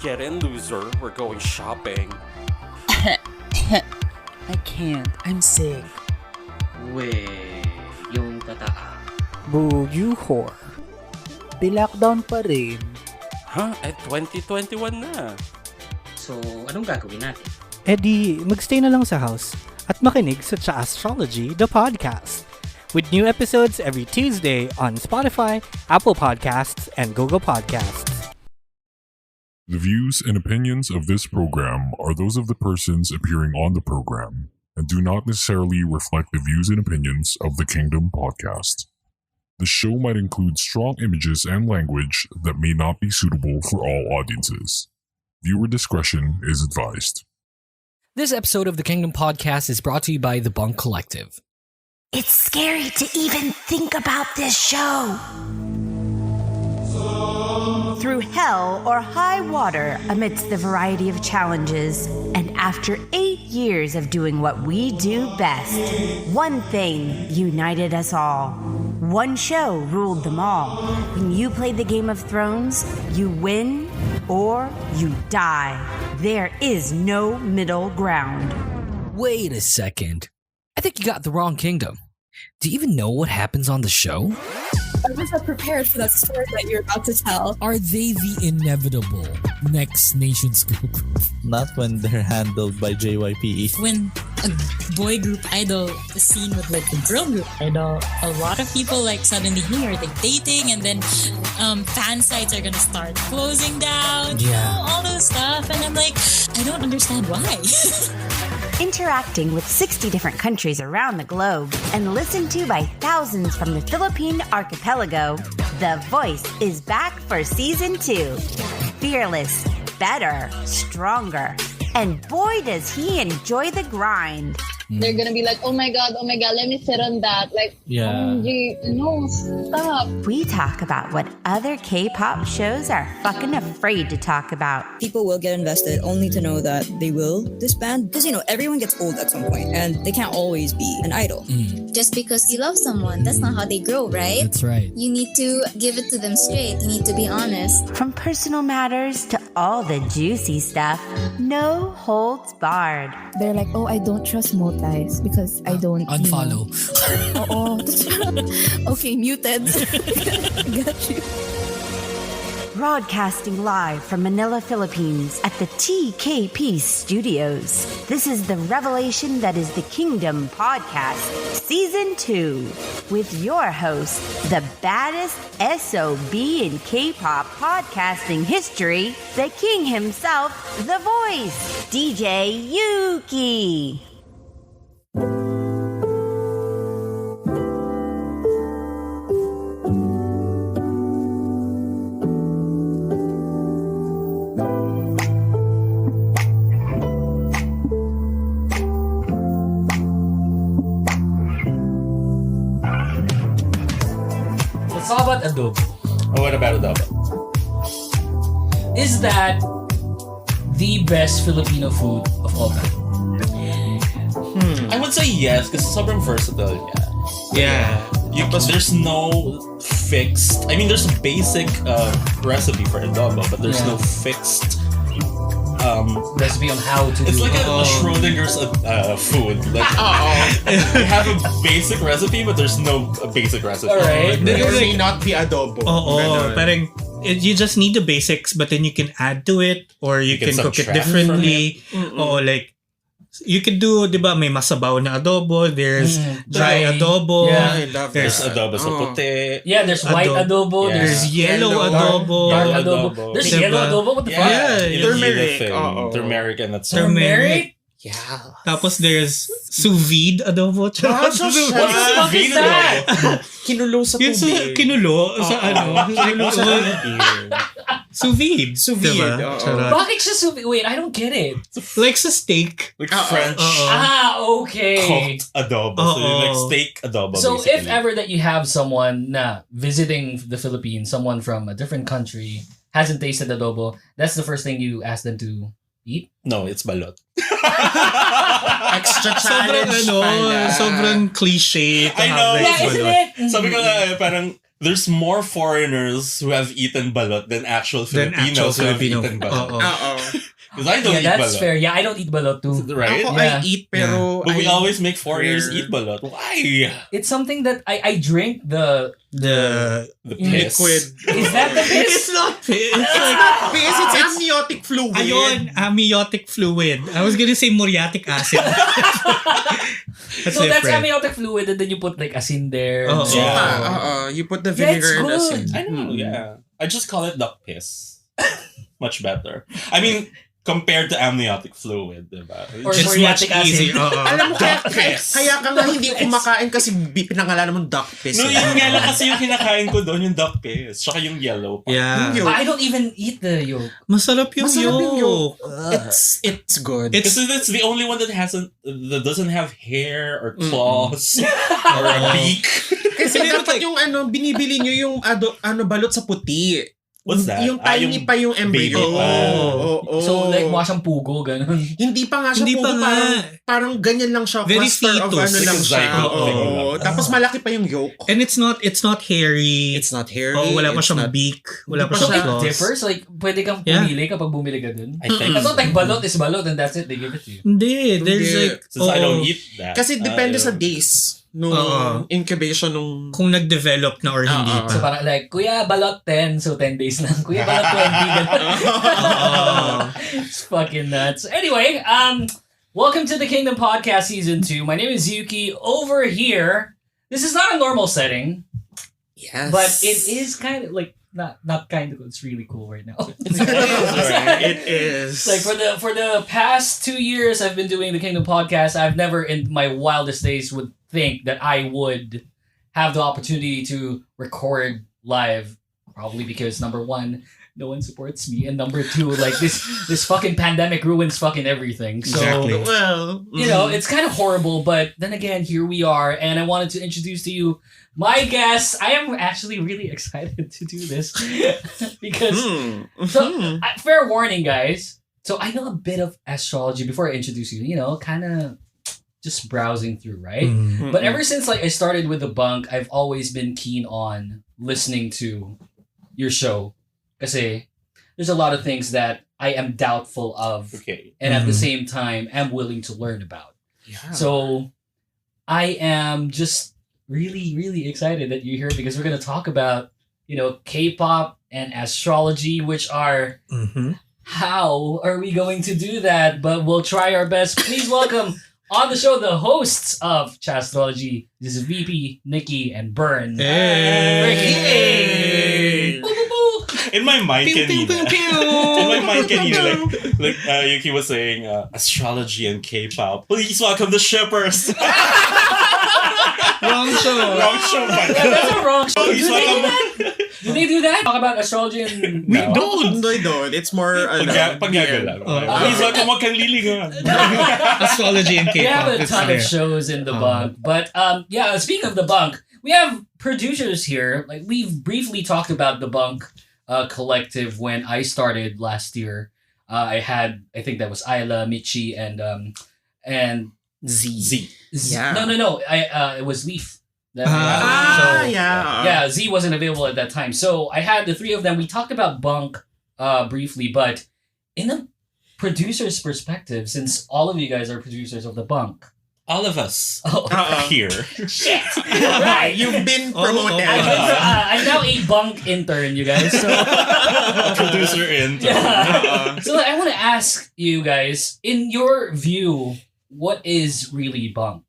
Get in, loser. We're going shopping. I can't. I'm sick. Weh, yung tataa. Boo, you whore. Di-lockdown pa rin. Huh? 2021 na. So, anong gagawin natin? Di, magstay na lang sa house at makinig sa Tsaastrology, the podcast. With new episodes every Tuesday on Spotify, Apple Podcasts, and Google Podcasts. The views and opinions of this program are those of the persons appearing on the program and do not necessarily reflect the views and opinions of the Queendom podcast. The show might include strong images and language that may not be suitable for all audiences. Viewer discretion is advised. This episode of the Queendom podcast is brought to you by the Bunk Collective. It's scary to even think about this show. Through hell or high water amidst the variety of challenges, and after 8 years of doing what we do best, one thing united us all. One show ruled them all. When you played the Game of Thrones, you win or you die. There is no middle ground. Wait a second. I think you got the wrong kingdom. Do you even know what happens on the show? I was not prepared for that story that you're about to tell. Are they the inevitable next nation school group? Not when they're handled by JYPE. When a boy group idol is seen with like a girl group idol, a lot of people like suddenly are like dating, and then fan sites are gonna start closing down. Yeah. You know, all those stuff, and I'm like, I don't understand why. Interacting with 60 different countries around the globe and listened to by thousands from the Philippine archipelago, The Voice is back for season 2. Fearless, better, stronger, and boy does he enjoy the grind. They're gonna be like, oh my god, let me sit on that. Like, Yeah. no, stop. We talk about what other K-pop shows are fucking afraid to talk about. People will get invested only to know that they will disband. Because, everyone gets old at some point and they can't always be an idol. Just because you love someone, that's not how they grow, right? That's right. You need to give it to them straight. You need to be honest. From personal matters to all the juicy stuff, no holds barred. They're like, oh, I don't trust multis because I don't Unfollow. Okay, muted. Got you. Broadcasting live from Manila, Philippines at the TKP Studios. This is the revelation that is the Queendom Podcast, Season 2, with your host, the baddest SOB in K-pop podcasting history, the king himself, The Voice, DJ Yuuki. Let's talk about adobo. Oh, what about adobo? Is that the best Filipino food of all time? I would say yes, because sobrang versatile. Yeah. There's no fixed. I mean, there's a basic recipe for adobo, but there's no fixed Recipe on how to It's do like a Schrodinger's food. Like, you have a basic recipe, but there's no basic recipe. Alright. There may not be adobo. Parang you just need the basics, but then you can add to it, or you can cook it differently. Like you could do, di ba, may masabaw na adobo, there's dry adobo, There's adobo sa puti. Yeah, there's white adobo, there's yellow adobo, dark adobo. There's yellow adobo, what the fuck? Turmeric and that's turmeric? Yeah. Tapos there's sous vide adobo. What the fuck is that? Kinulo sa tubig. Kinulo sa Kinulo sa sous vide. Sous vide. Bakit siya sous vide? Wait, I don't get it. Like sa steak. Like French okay. cooked adobo. So like steak adobo. So basically. if ever that you have someone visiting the Philippines, someone from a different country, hasn't tasted adobo, that's the first thing you ask them to eat? No, it's balot. Extra challenge. Sobrang cliche. I know. Yeah, isn't it? Sabi ko nga, parang there's more foreigners who have eaten balot than actual Filipinos who have eaten balot. Because I don't eat balot. That's fair. Yeah, I don't eat balot too. Right? Ako, I eat, pero... But we I always make foreigners eat balot. Why? It's something that I drink the piss. liquid. Is that the piss? It's not piss. It's not piss. It's amniotic fluid. Ayun, amniotic fluid. I was gonna say muriatic acid. So that's amniotic fluid, and then you put like asin there. You put the vinegar and asin. I know, yeah. I just call it duck piss. Much better. I mean, compared to amniotic fluid, diba? Or muriatic acid. Alam mo, kaya ka nga hindi kumakain kasi pinangalanan mong duck piss. No, yun nga lang kasi yung kinakain ko doon, yung duck piss. Tsaka yung yellow. Yeah. I don't even eat the yolk. Masarap yung yolk. It's good. Because it's the only one that doesn't have hair or claws or a beak. Kasi dapat yung binibili nyo yung balot sa puti. What's that? Yung tiny pa yung embryo. So like mukha siyang pugo, ganun. Hindi pa nga siya pugo. Parang ganyan lang siya. Very cluster of fetus. lang siya. Tapos malaki pa yung yolk. And it's not hairy. It's not hairy. Wala pa siyang beak. Wala pa So siyang it claws. differs? Like, pwede kang pumili kapag bumili ka dun? I think. I thought like balot is balot and that's it. They give it to you. Hindi. There's like... Since I don't eat that. Kasi depende sa days nung incubation nung... Kung nag-develop na or hindi pa. So parang like, Kuya, balot 10, so 10 days lang. Kuya, balot 20. It's fucking nuts. Anyway, welcome to the Kingdom Podcast Season 2. My name is Yuuki. Over here, this is not a normal setting. Yes. But it is kind of like, not kind of, it's really cool right now. It is. Like for the past 2 years I've been doing the Kingdom Podcast, I've never in my wildest days would think that I would have the opportunity to record live. Probably because number one, no one supports me, and number two, like this fucking pandemic ruins fucking everything. So Exactly. Well, you know, it's kind of horrible, but then again, here we are, and I wanted to introduce to you my guest. I am actually really excited to do this because fair warning, guys. So I know a bit of astrology before I introduce you. You know, kind of just browsing through, right? But ever since like I started with the bunk, I've always been keen on listening to your show. Kasi there's a lot of things that I am doubtful of, and at the same time am willing to learn about. Yeah. So I am just really, really excited that you're here because we're going to talk about, you know, K-pop and astrology, which are how are we going to do that? But we'll try our best. Please welcome on the show the hosts of Tsaastrology. This is VP, Nikki, and Bern. Hey. In my mind, like Yuki was saying, astrology and K-pop. Please welcome the shippers. Wrong show. Wrong show. That's a wrong show. Please welcome. Do they do that? Talk about astrology and... We don't. It's more... Pagyaga lang. Please welcome, wag kang lilingan. Astrology and K-pop. We have a ton of shows in the bunk. But yeah, speaking of the bunk, we have producers here. Like we've briefly talked about the bunk collective when I started last year. I think that was Ayla, Michi, and Z. Yeah. No. It was Leaf. Yeah. Z wasn't available at that time. So I had the three of them. We talked about bunk briefly, but in the producer's perspective, since all of you guys are producers of the bunk. All of us here. Shit. Right. You've been promoted. I'm now a bunk intern, you guys. So producer intern. Yeah. So I want to ask you guys, in your view, what is really bunk?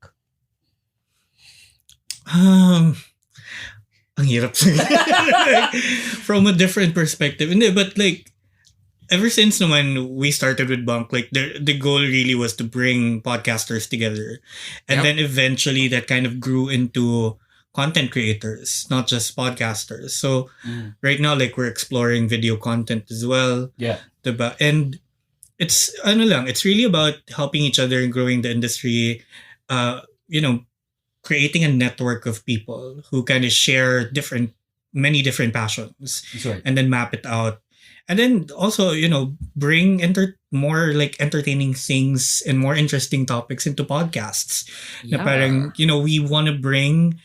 Ang hirap. From a different perspective. Hindi, but like, ever since naman we started with Bunk, like the goal really was to bring podcasters together. And then eventually that kind of grew into content creators, not just podcasters. So right now, like we're exploring video content as well. Yeah. Diba? And it's really about helping each other and growing the industry, creating a network of people who kind of share many different passions and then map it out. And then also, bring more like entertaining things and more interesting topics into podcasts. Yeah. Na parang, we want to bring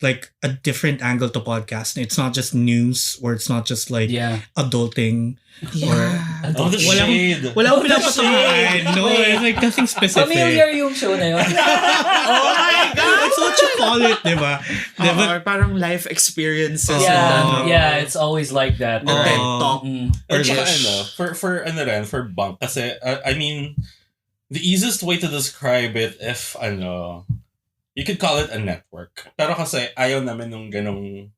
like a different angle to podcast. It's not just news or it's not just like adulting. Yeah. Wala akong pinapatamaan. No, it's like nothing specific. Familiar yung show na yun. Oh my God! That's what you call it, diba? Or parang life experiences. Yeah, it's always like that. And then talk. Or for bunk. Kasi, I mean, the easiest way to describe it if, you could call it a network. Pero kasi, ayaw namin nung ganong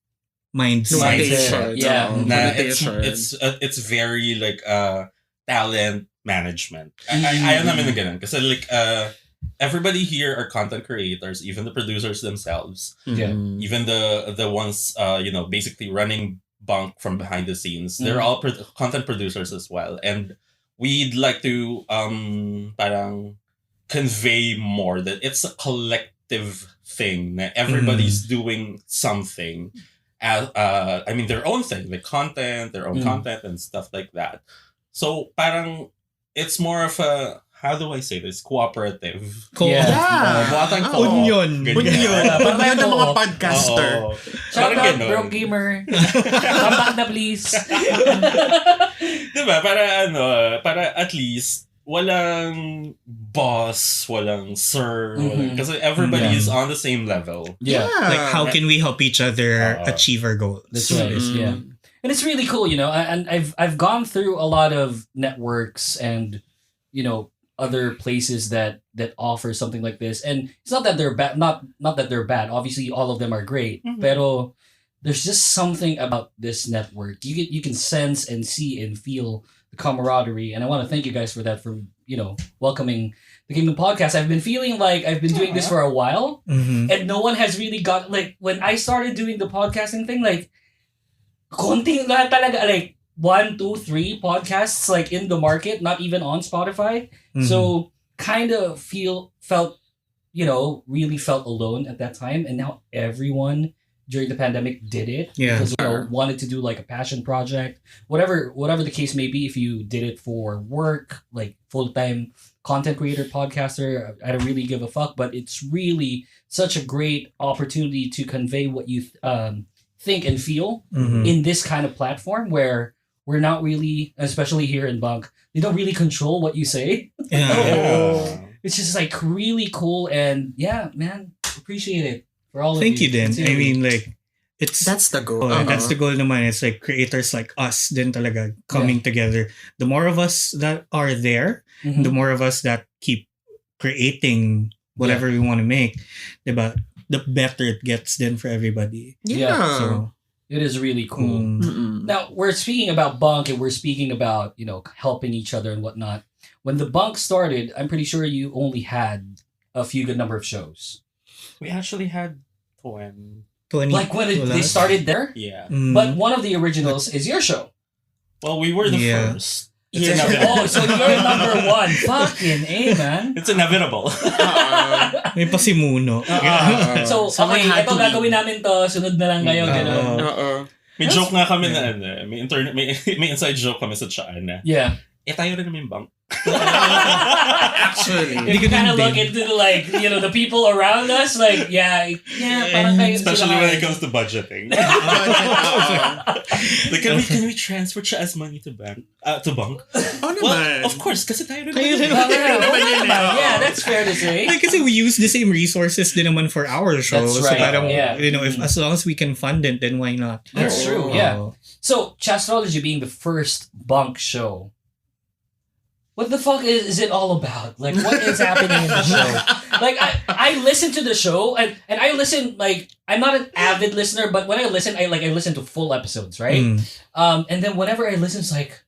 mindset. Yeah. It's very like talent management. Ayaw namin ng ganon. Kasi like everybody here are content creators, even the producers themselves. Yeah. Even the ones basically running bunk from behind the scenes. They're all content producers as well. And we'd like to parang convey more that it's a collective thing. That everybody's doing something. Their own thing, like content, their own content and stuff like that. So parang it's more of a, how do I say this? Cooperative. Union. Union ng mga podcaster. Shout out, Bro Gamer. Come back na please. Diba? Para at least walang boss, walang sir, kasi everybody is on the same level. Yeah. Like how can we help each other achieve our goals? That's right. Yeah. And it's really cool, and I've gone through a lot of networks and other places that offer something like this. And it's not that they're bad, not that they're bad. Obviously all of them are great. Pero there's just something about this network. You can sense and see and feel the camaraderie, and I want to thank you guys for that, for welcoming the Kingdom podcast. I've been feeling like I've been doing this for a while, and no one has really got, like, when I started doing the podcasting thing, like konting lahat talaga, like 1, 2, 3 podcasts like in the market, not even on Spotify. So kind of felt really felt alone at that time, and now everyone during the pandemic did it because wanted to do like a passion project, whatever the case may be. If you did it for work, like full-time content creator, podcaster, I don't really give a fuck, but it's really such a great opportunity to convey what you think and feel in this kind of platform where we're not really, especially here in Bunk, they don't really control what you say. It's just like really cool, and man, appreciate it. For all Thank of you, then. I mean, like, that's the goal. That's the goal naman. It's like creators like us din talaga coming together. The more of us that are there, the more of us that keep creating whatever we want to make, diba? The better it gets then for everybody. Yeah. So it is really cool. Now, we're speaking about Bunk, and we're speaking about, helping each other and whatnot. When the Bunk started, I'm pretty sure you only had a few good number of shows. We actually had 20. Like when they started there? Yeah. But one of the originals is your show. Well, we were the first. It's Oh, so you're number one. Fucking A, man. It's inevitable. may pasimuno. So, okay, ito gagawin namin to. Sunod na lang kayo. May joke nga kami na may inside joke kami sa Chaan na. Yeah. Tayo rin namin bang. Actually, you kind of look into the people around us, like parang kayo, especially when it comes to budgeting. Like, can we transfer Cha's money to bank? To Bunk? Well, of course, kasi tayo rin naman. Yeah, that's fair to say. Like, kasi we use the same resources din naman for our show. That's right. So parang, if as long as we can fund it, then why not? That's true. Yeah. So, Tsaastrology being the first Bunk show, what the fuck is it all about? Like, what is happening in the show? Like, I listen to the show, and I listen, like, I'm not an avid listener, but when I listen, I listen to full episodes, right? And then whenever I listen, it's like,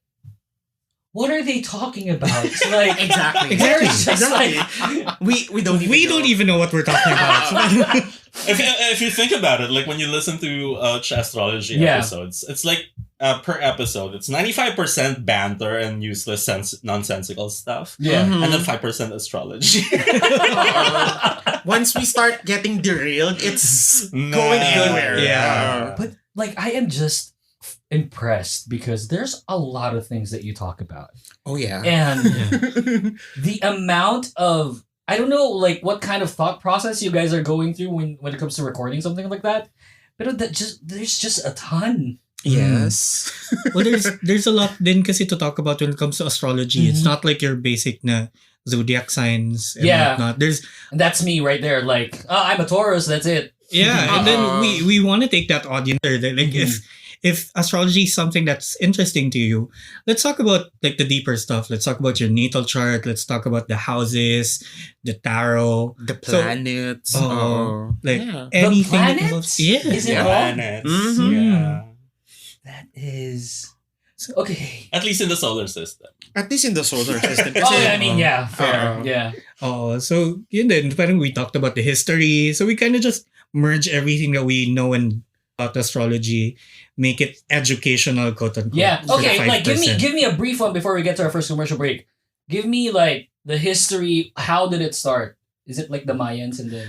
what are they talking about? It's like, exactly. Like, we don't even know what we're talking about. If you think about it, like when you listen to Tsaastrology episodes, it's like per episode, it's 95% banter and useless nonsensical stuff. Yeah. And then 5% astrology. Once we start getting derailed, it's going nowhere. Yeah. But like, I am just impressed because there's a lot of things that you talk about. Oh yeah. And the amount of, I don't know like what kind of thought process you guys are going through when it comes to recording something like that. But there's just a ton. Yes. Well, there's a lot din kasi to talk about when it comes to astrology. It's not like your basic na zodiac signs and whatnot. And that's me right there. Like, I'm a Taurus. That's it. Yeah, and then we want to take that audience there. Like if astrology is something that's interesting to you, let's talk about like the deeper stuff. Let's talk about your natal chart. Let's talk about the houses, the tarot, the planets. Anything. The planets? Is it planets? Yeah. That is okay. At least in the solar system. At least in the solar system. Fair. Yeah. Oh, so yun din. Parang we talked about the history. So we kind of just merge everything that we know about astrology, make it educational, quote unquote. Yeah. Okay. Like give me a brief one before we get to our first commercial break. Give me like the history. How did it start? Is it like the Mayans and the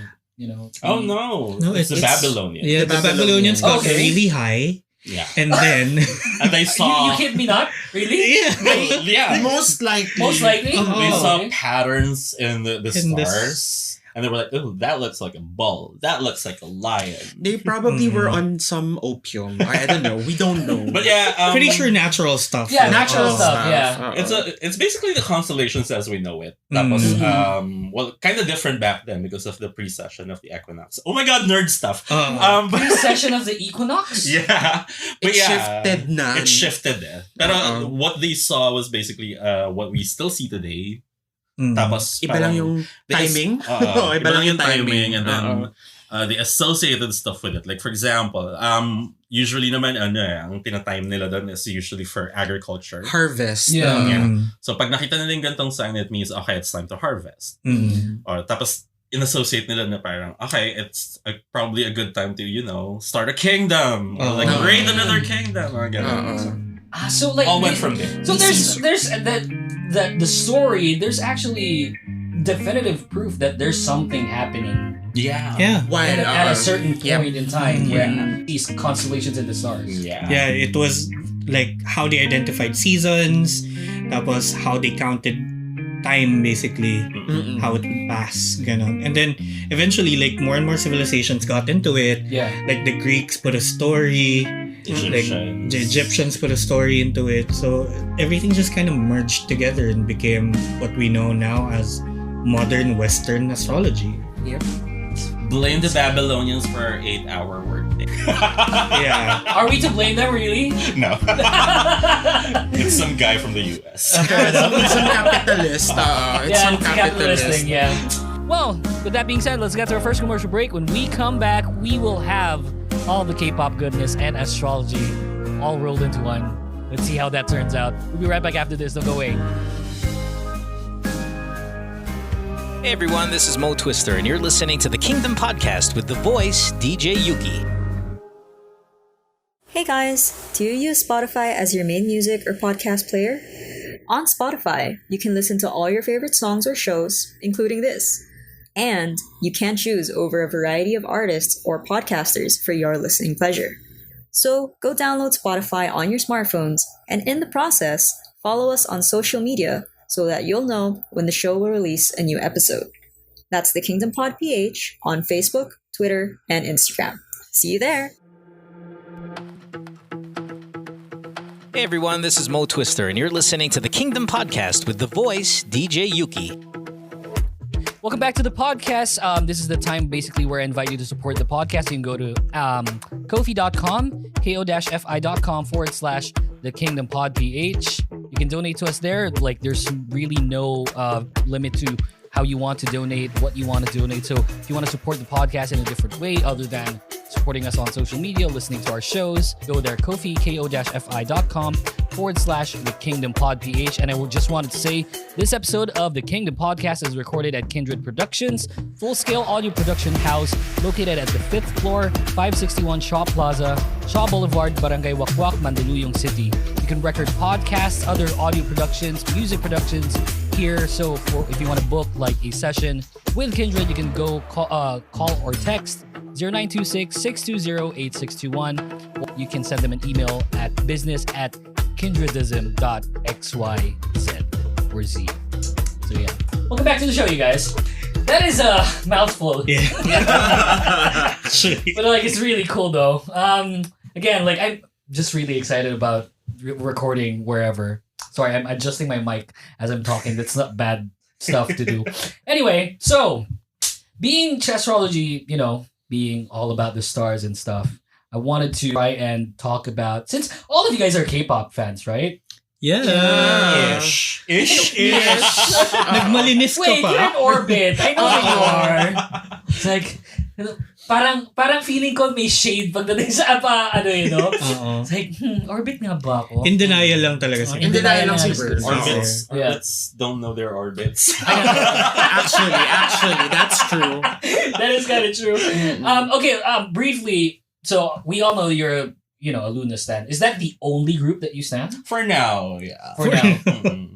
Oh no! It's the Babylonians. Yeah, the Babylonians got really high. Yeah. And then and they saw you kid me not? Really? Yeah. Most likely. They saw patterns in the stars. And they were like, oh, that looks like a bull. That looks like a lion. They probably were on some opium. I don't know. We don't know. But yeah, pretty sure natural stuff. Yeah, natural stuff. Yeah, it's basically the constellations as we know it. That was kind of different back then because of the precession of the equinox. Oh my god, nerd stuff. Precession of the equinox. Yeah, but it shifted. Pero what they saw was basically what we still see today. Tapos iba lang yung timing. Iba lang yung timing and then the associated stuff with it. Like for example, usually naman ang tinatime nila doon is usually for agriculture. Harvest. Yeah. So pag nakita nila yung gantong sign, it means okay, it's time to harvest. Or tapos in-associate nila na parang okay, it's probably a good time to start a kingdom or like raid another kingdom or ganun. So like all went from there. So there's that the story. There's actually definitive proof that there's something happening. Yeah. At a certain point in time when these constellations in the stars. Yeah. It was like how they identified seasons. That was how they counted time, basically, how it would pass, ganon. And then eventually, like more and more civilizations got into it. Yeah. Like the Greeks put a story. Like the Egyptians put a story into it. So everything just kind of merged together and became what we know now as modern Western astrology. Yep. Blame the Babylonians for our 8-hour workday. Yeah. Are we to blame them, really? No. It's some guy from the US. It's some capitalist. It's some capitalist thing, yeah. Well, with that being said, let's get to our first commercial break. When we come back, we will have all the K-pop goodness and astrology all rolled into one. Let's see how that turns out. We'll be right back after this. Don't go away. Hey everyone, this is Mo Twister, and you're listening to the Queendom Podcast with the voice DJ Yuuki. Hey guys, do you use Spotify as your main music or podcast player? On Spotify, you can listen to all your favorite songs or shows, including this. And you can choose over a variety of artists or podcasters for your listening pleasure. So go download Spotify on your smartphones, and in the process, follow us on social media so that you'll know when the show will release a new episode. That's the Kingdom Pod PH on Facebook, Twitter, and Instagram. See you there! Hey everyone, this is Mo Twister, and you're listening to the Queendom Podcast with the voice DJ Yuuki. Welcome back to the podcast. This is the time basically where I invite you to support the podcast. You can go to ko-fi.com, ko-fi.com/the Kingdom Pod PH. You can donate to us there. Like there's really no limit to how you want to donate, what you want to donate. So if you want to support the podcast in a different way other than supporting us on social media, listening to our shows, go there, ko-fi, ko-fi.com/the Kingdom Pod PH. And I just wanted to say this episode of the Kingdom Podcast is recorded at Kindred Productions, full-scale audio production house located at the 5th floor, 561 Shaw Plaza, Shaw Boulevard, Barangay Wakwak, Mandaluyong City. You can record podcasts, other audio productions, music productions here. So if you want to book like a session with Kindred, you can go call or text 0926-620-8621. You can send them an email at business@kindredism.xyz or Z. So yeah. Welcome back to the show, you guys. That is a mouthful. Yeah. But like, it's really cool though. Again, like I'm just really excited about recording wherever. Sorry, I'm adjusting my mic as I'm talking. That's not bad stuff to do. Anyway, so being Tsaastrology, being all about the stars and stuff, I wanted to try and talk about, since all of you guys are K-pop fans, right? Yeah. Ish. Nagmalinis ka Wait, pa. you're in orbit. I know you are. It's like, parang feeling ko may shade pagdating sa It's like, orbit nga ba ako? In denial lang talaga si In denial lang si Bern. Orbits don't know their orbits. Actually, that's true. That is kind of true. Okay, briefly, so we all know you're a Luna stan. Is that the only group that you stan? For now, yeah. For now.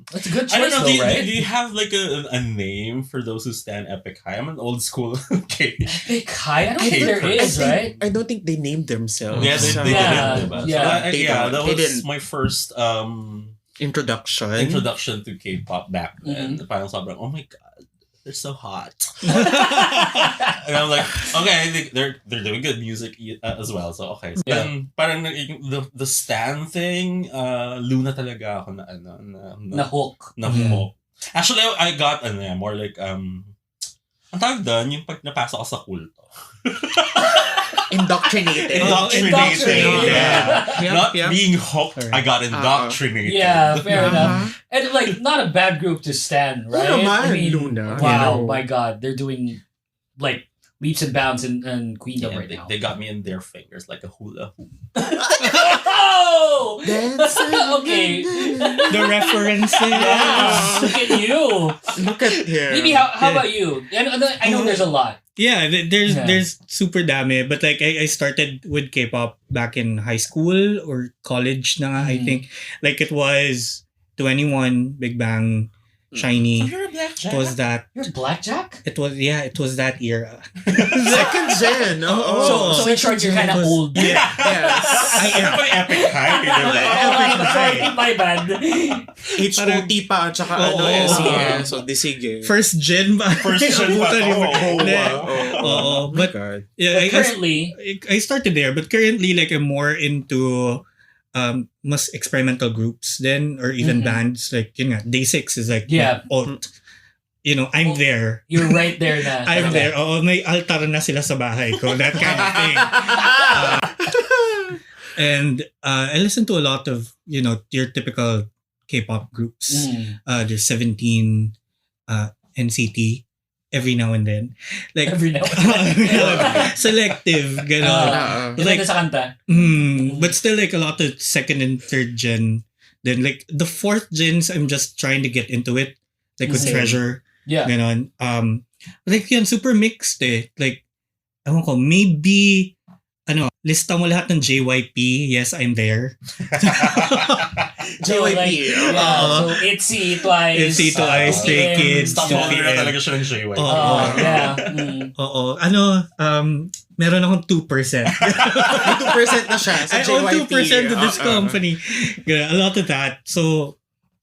That's a good choice, I don't know, though, right? do you have like a name for those who stand Epic High? I'm an old school Epic High? I don't think there is, right? I don't think they named themselves. Yeah, they didn't. Yeah. That was my first introduction to K-pop back then. Parang sobrang, oh my god, they're so hot. And I'm like, okay, they're doing good music as well. So okay. So then parang the stan thing, Luna talaga ako na hook. Actually, I got more like ang tawag doon, yung pag napasok ako sa kulto. Indoctrinated. Yeah. Not being hooked, I got indoctrinated. Yeah, fair enough. And like, not a bad group to stand, right? I mean, Luna. Wow, my God, they're doing like leaps and bounds in Queendom right now. They got me in their fingers like a hula hoop. Oh! Okay. The references. Yeah. Look at you. Look at him. Maybe how about you? I know there's a lot. Yeah, there's super dami. But like I started with K-pop back in high school or college na nga, I think. Like it was 21, Big Bang, Shiny. So you're a blackjack? It was that. You're a blackjack? It was that era. Second gen. So in short, you're kind of old. Yeah. I am by Epic High. Sorry, my bad. HOT pa, tsaka SES. So, sige. First gen ba? First gen pa to. But yeah, I started there. But currently, like I'm more into mas experimental groups then, or even bands. Like yun nga, Day 6 is like alt. I'm there. You're right there na. I'm there. Oo, may altar na sila sa bahay ko. That kind of thing. And I listen to a lot of, your typical K-pop groups. There's 17, NCT, every now and then. Like, every now and then. Selective, gano'n. Like, sa kanta. But still like a lot of second and third gen. Then like the fourth gens, I'm just trying to get into it. Like with Treasure. Yeah. Ganon. Like yun, super mixed eh. Like, ewan ko, maybe, lista mo lahat ng JYP. Yes, I'm there. JYP. So ITZY, Twice. Stray Kids. Stalker na talaga siya ng JYP. Meron akong 2%. 2% na siya sa JYP. I own 2% of this company. Yeah, a lot of that. So,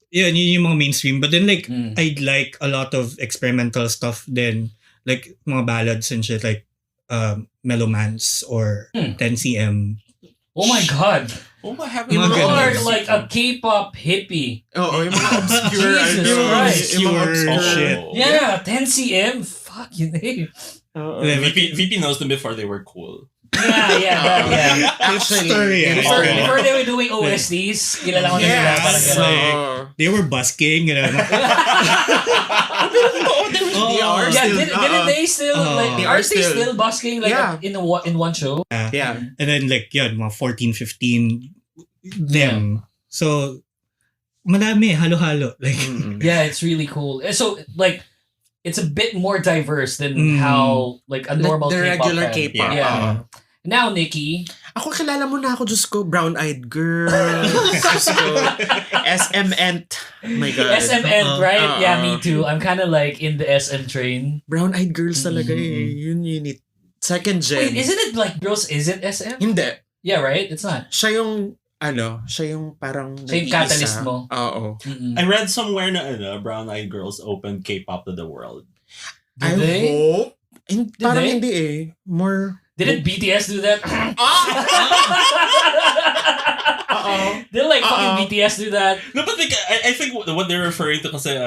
yun yung mga mainstream. But then like, I'd like a lot of experimental stuff then. Like, mga ballads and shit like Mellowmans or 10cm. Oh my God. Oh, what happened? You are like a K-pop hippie. Yung mga obscure. Obscure shit. Yeah, 10cm. Fuck you, name. VP knows them before they were cool. Yeah. Actually, before they were doing OSTs, kilala ko na sila. Parang they were busking. They are still. Didn't they still aren't they still busking in one show? Yeah. And then like mga 14, 15 them. So madami halo-halo. Like yeah, it's really cool. So like it's a bit more diverse than how like a normal the K-pop regular fan. K-pop. Yeah. Now, Nikki. Ako, kilala mo na ako, Diyos ko, brown-eyed girl. Diyos ko, SM-ent. Oh my God. SM-ent, right? Yeah, me too. I'm kind of like in the SM train. Brown-eyed girls talaga eh. Yun it. Second gen. Wait, isn't it like girls isn't SM? Hindi. Yeah, right? It's not. Siya yung parang siya yung catalyst mo. Oo. I read somewhere na brown-eyed girls opened K-pop to the world. I hope. Parang hindi eh. More... Didn't BTS do that? Didn't like fucking BTS do that? No, but like, I think what they're referring to kasi,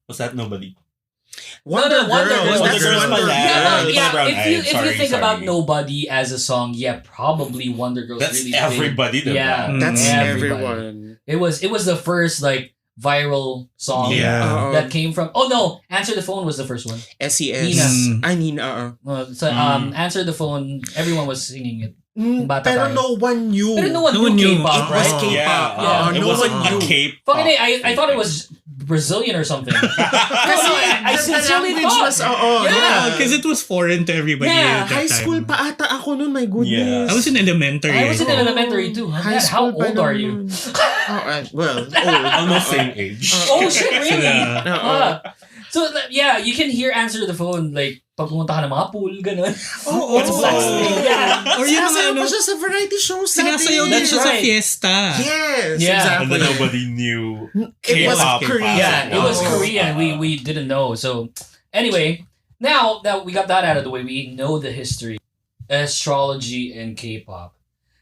was that Nobody? Wonder Girls. Wonder Girls pala. If you think about Nobody as a song, yeah, probably Wonder Girls. That's really everybody. Big. Yeah, that's everybody. everyone. It was the first like viral song that came from. Oh no, Answer the Phone was the first one. SES. Nina. Answer the Phone. Everyone was singing it. Pero no one knew. Pero no one knew K-pop, It was right? K-pop. It No wasn't one knew. K-pop. Fucking I thought it was Brazilian or something. I sincerely thought. Yeah, because it was foreign to everybody. Yeah, at that High time. school pa ata ako nun, my goodness. I was in elementary. I was in elementary too. High How school pa old are nun. you? Well, old. Almost same age. Oh shit, really? Yeah. So yeah, you can hear Answer the Phone like pag pumunta ka ng mga pool, ganun. It's blasting. Yeah. Or yung Sinasayaw mga pa siya sa variety shows sinasayaw din siya sa fiesta. Yes, Yeah. And then nobody knew It was K-pop. Korean. Yeah, it was Korean. We didn't know. So anyway, now that we got that out of the way, we know the history, astrology and K-pop.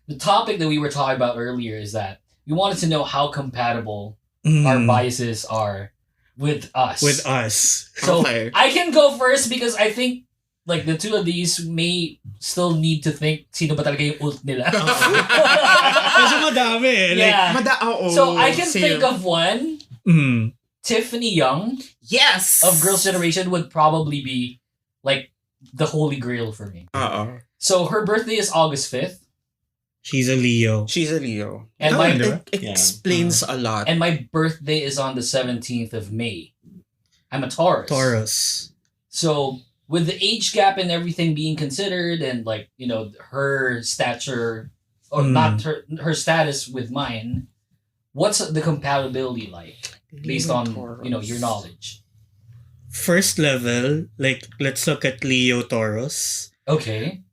The topic that we were talking about earlier is that we wanted to know how compatible our biases are with us. So Okay. I can go first because I think like the two of these may still need to think sino ba talaga yung ult nila. Kasi madami eh. Yeah. Oo. So I can Same. think of one. Tiffany Young Yes. of Girls' Generation would probably be like the holy grail for me. So her birthday is August 5th. She's a Leo. She's a Leo. And it explains a lot. And my birthday is on the 17th of May. I'm a Taurus. So with the age gap and everything being considered and like, you know, her stature or not her status with mine, what's the compatibility like based on, you know, your knowledge? First level, like let's look at Leo Taurus. Okay.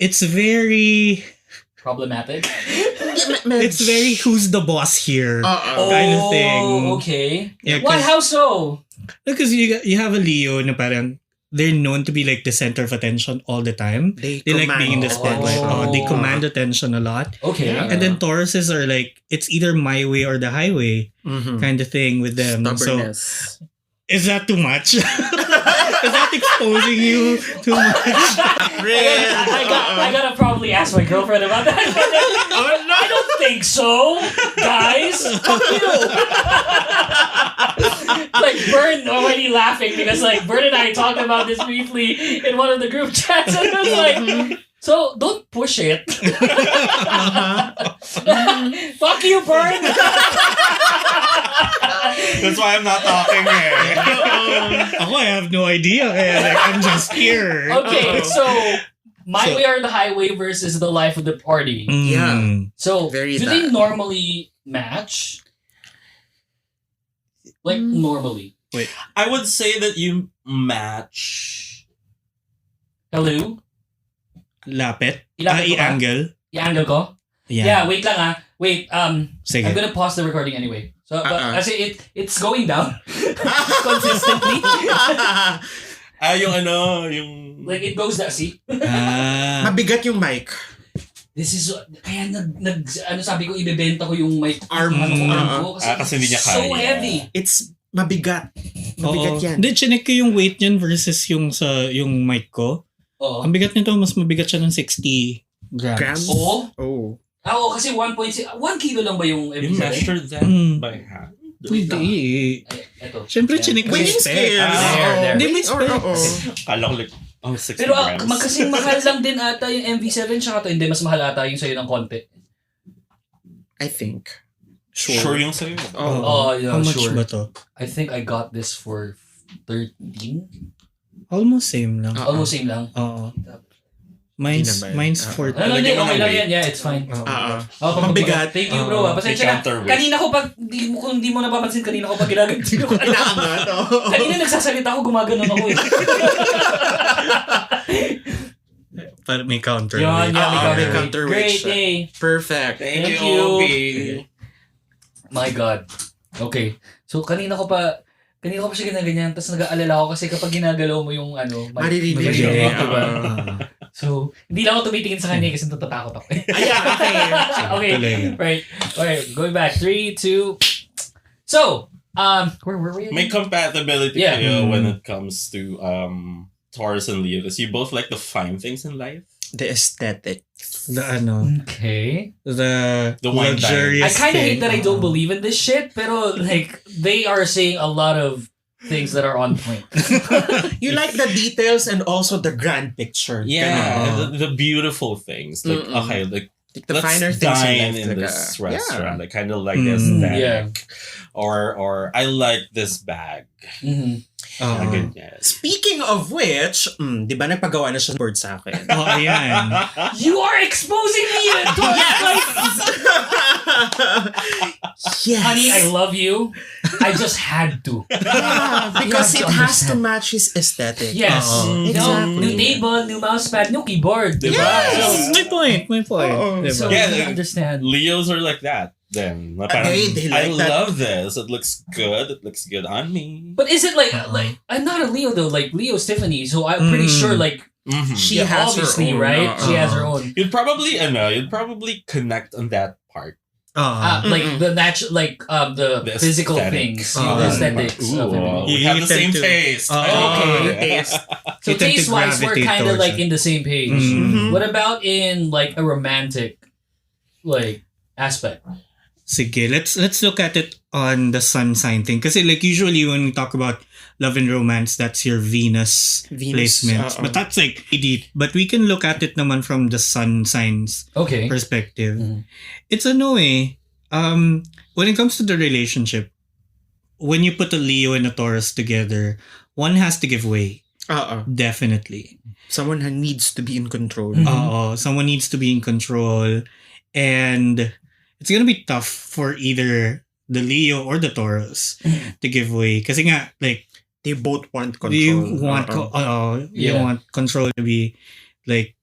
It's very problematic. It's very who's the boss here kind of thing. Okay. Yeah, Why? How so? Because you have a Leo na parang they're known to be like the center of attention all the time. They like being in the spotlight. They command attention a lot. Okay. And then Tauruses are like, it's either my way or the highway kind of thing with them. Stubbornness. So, is that too much? Is that exposing you too much? I gotta probably ask my girlfriend about that. I don't think so, guys. Fuck you. Like Bern already laughing because like Bern and I talked about this briefly in one of the group chats, and I was like, so don't push it. Fuck you, Bern. That's why I'm not talking eh. I have no idea. Like, I'm just here. Okay, so my way or the highway versus the life of the party. Yeah. So Very do that. they normally match? Like normally. Wait. I would say that you match. Hello? Lapit? Ilapit ko ba? I-angle? I-angle ko? Yeah. Wait lang ah. Wait, Sige. I'm gonna pause the recording anyway. So, but kasi it's going down consistently. Yung ano, yung... Like it goes that, see? Mabigat yung mic. This is, kaya ano sabi ko, ibebenta ko yung mic Arm ko. Kasi hindi niya so kaya. heavy. It's mabigat. Mabigat yan. Hindi, chinek ko yung weight niyan versus yung mic ko. Oo. Ang bigat nito, mas mabigat siya ng 60 grams. Oo? Oo. Oo, kasi 1.6, 1 kilo lang ba yung You episode? measured that by hand? Hindi. Ito. Siyempre, chinek ko yung Weighing spec. scale. Hindi, may spec. Kala ko like, 60 Pero grams. kasing mahal lang din ata yung MV7 tsaka to. Hindi, mas mahal ata yung sa'yo ng konti. I think. Sure yung sa'yo. Oh, yeah, How much sure. ba to? I think I got this for 13. Almost same lang. Almost same lang. Oo. Mine's 40. No, hindi, okay lang yan. Yeah, it's fine. Mabigat. Thank you, bro. Pasensya na. Kanina ko pag, kung hindi mo napapansin, kanina ko pag ginaganti ko. Kanina nagsasalita ako, gumaganon ako eh. Para may counter. Yan, may counterweight Great, siya. eh. Perfect. Thank you. My God. Okay. So, kanina ko pa, kanina ko pa siya ginaganyan, tapos nag-aalala ako kasi kapag ginagalaw mo yung Maririnig maririnig, yun. diba? So, hindi lang ako tumitingin sa kanya kasi natatakot ako. Okay. Right. Okay, going back. 3, 2. So, where were we? May compatibility kayo when it comes to Taurus and Leo, because you both like the fine things in life. The aesthetic. Okay. The wine luxurious I kind of thing. hate that I don't believe in this shit, pero like they are saying a lot of things that are on point. You like the details and also the grand picture. Yeah, the beautiful things. Like okay, like the let's finer things dine in in life, this like, restaurant. yeah. I kind of like this aesthetic. Yeah. Or I like this bag. Speaking of which, di ba nagpagawa na siya ng board sa akin? Ayan. You are exposing me to Yes. Honey, I love you. I just had to. Because You it have to has to understand. match his aesthetic. Yes. Exactly. New table, new mousepad, new keyboard. Diba? Yes. My point. Diba? So Yeah, you understand. Leos are like that. Then parang, they like I that. love this. It looks good. It looks good on me. But is it like I'm not a Leo though, like Leo's Tiffany, so I'm pretty sure like She has her obviously, own, right? She has her own. You'd probably connect on that part. Like the natural, like the physical aesthetics. things, the aesthetics of it. We have the same taste. Okay. So You tend to taste-wise, we're gravitate kind of towards like it. in the same page. What about in like a romantic, like aspect? Sige, let's look at it on the sun sign thing. Kasi like usually when we talk about love and romance, that's your Venus placements. But that's like deep. But we can look at it naman from the sun signs perspective. It's a no way. When it comes to the relationship, when you put a Leo and a Taurus together, one has to give way. Definitely. Someone needs to be in control. Someone needs to be in control. And it's gonna be tough for either the Leo or the Taurus to give way. Kasi nga, like, they both want control. You want, you want control to be, like,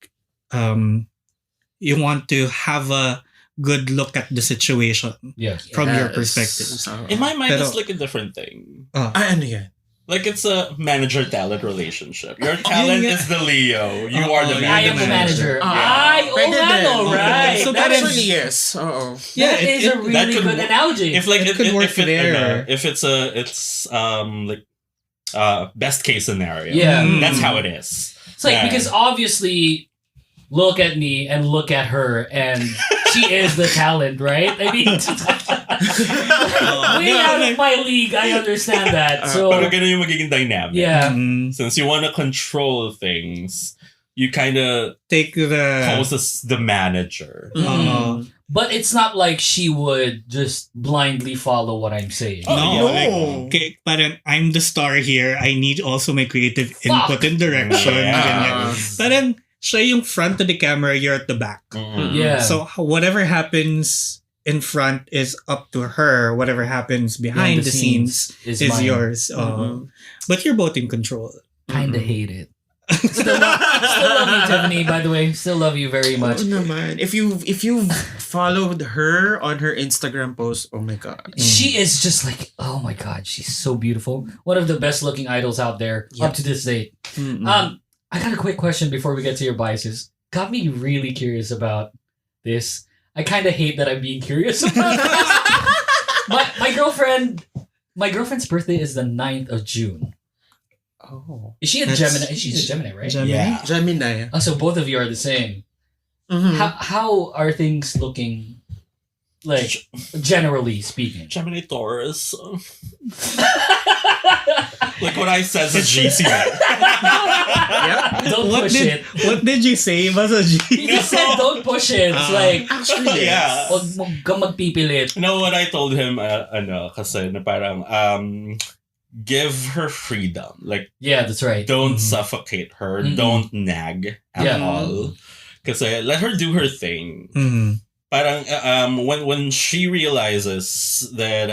you want to have a good look at the situation from your perspective. In my mind, it's like a different thing. Ano yan? Like it's a manager-talent relationship. Your talent is the Leo. You are the manager. I am the manager. Right. So that actually yes. Yeah, that is a really good analogy. If like it could work there. If it's like best case scenario. Yeah. That's how it is. It's like because obviously look at me and look at her and she is the talent, right? I mean way out of my league, I understand that. So pero ganun yung magiging dynamic. Yeah. Since you want to control things, you kind of take the pose as the manager. But it's not like she would just blindly follow what I'm saying. No. Like, okay, parang I'm the star here. I need also my creative input and direction. Parang siya yung front of the camera, you're at the back. Yeah. So whatever happens in front is up to her. Whatever happens behind the scenes is yours. But you're both in control. Kinda hate it. Still love you, Tiffany, by the way. Still love you very much. Naman. If you followed her on her Instagram post, oh my god. She is just like, oh my god, she's so beautiful. One of the best looking idols out there up to this date. I got a quick question before we get to your biases. Got me really curious about this. I kind of hate that I'm being curious about this. my girlfriend's birthday is the 9th of June. Oh. Is she a Gemini? She's a Gemini, right? Gemini? Yeah. Gemini. Oh, so both of you are the same. How are things looking? Like, generally speaking. Gemini Taurus. Like what I said is a GC. Don't push it. What did you say? Was a G? You just said don't push it. It's like, actually, yeah. Huwag kang magpipilit. You know what I told him? Kasi na parang give her freedom. Like, yeah, that's right. Don't suffocate her. Don't nag at all. Kasi let her do her thing. Parang when she realizes that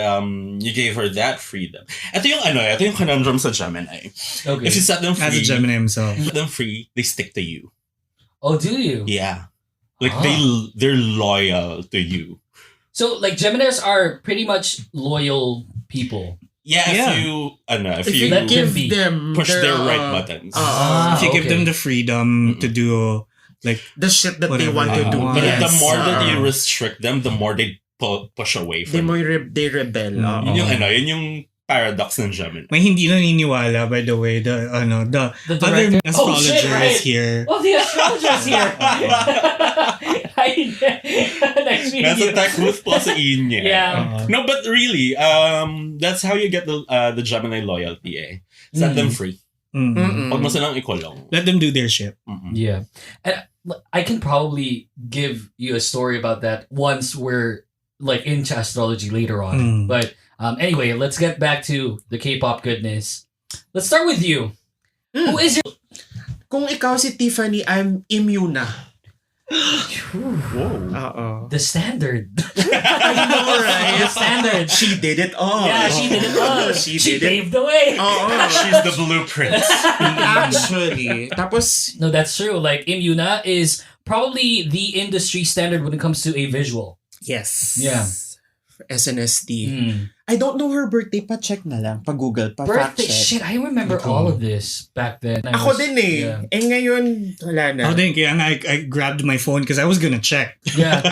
you gave her that freedom. Ito yung conundrum sa Gemini. Okay. If you set them free, as a Gemini himself, set them free, they stick to you. Oh, do you? Yeah. Like they're loyal to you. So like Geminis are pretty much loyal people. if you give them push their right buttons. If you give them the freedom to do like the shit that they want to do. But the more that you restrict them, the more they push away from they rebel. Yun yung paradox ng Gemini. May hindi naniniwala, by the way, the other astrologer is here. Oh, the astrologer is here. Next week. Nasa tech booth po sa inyo. Yeah. No, but really, that's how you get the Gemini loyalty. Set them free. Huwag mo silang ikulong. Let them do their shit. Yeah. And I can probably give you a story about that once we're like into astrology later on. But anyway, let's get back to the K-pop goodness. Let's start with you. Who is your... Kung ikaw si Tiffany, I'm Immuna. Whoa. The standard. I know, right? The standard. She did it all. Yeah, she did it all. She paved the way. She's the blueprint. Actually. Tapos... No, that's true. Like, Immuna is probably the industry standard when it comes to a visual. Yes. Yeah. SNSD. I don't know her birthday, pa check na lang, pa Google, pa birthday, fact check. shit, I remember all of this back then. Ako din eh. Yeah. Ngayon, wala na. Ako din, kaya I grabbed my phone because I was gonna check. Yeah.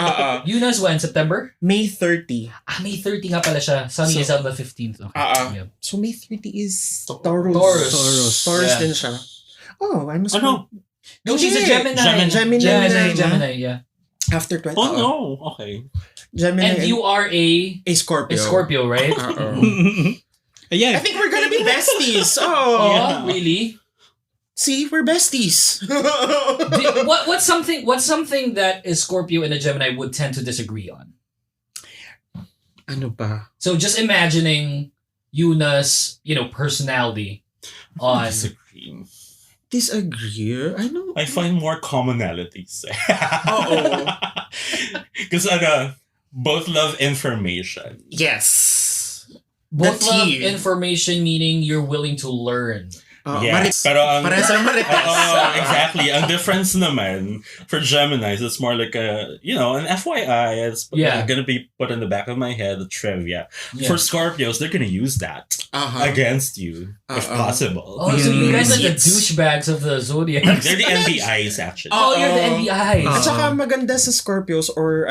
Yuna's when? September? May 30. May 30 nga pala siya. Sunny is on the 15th. Okay. Yeah. So May 30 is Taurus. Taurus din siya. Oh, I must know. No, she's a Gemini. Gemini, yeah. After 20. Oh no, okay. Gemini. And you are a Scorpio. A Scorpio, right? Yeah. I think we're gonna be besties. Really? See, we're besties. What's something that a Scorpio and a Gemini would tend to disagree on? Ano ba? So just imagining Yuna's, personality on Disagree? I know. I find more commonalities. Because both love information. Yes. Both love information, meaning you're willing to learn. Yes. Pero exactly. Ang difference naman for Geminis, it's more like an FYI. It's gonna be put in the back of my head, the trivia. Yeah. For Scorpios, they're gonna use that against you if possible. Oh, so you guys are the douchebags of the zodiac. They're the NBIs actually. You're the NBIs. At saka maganda sa Scorpios or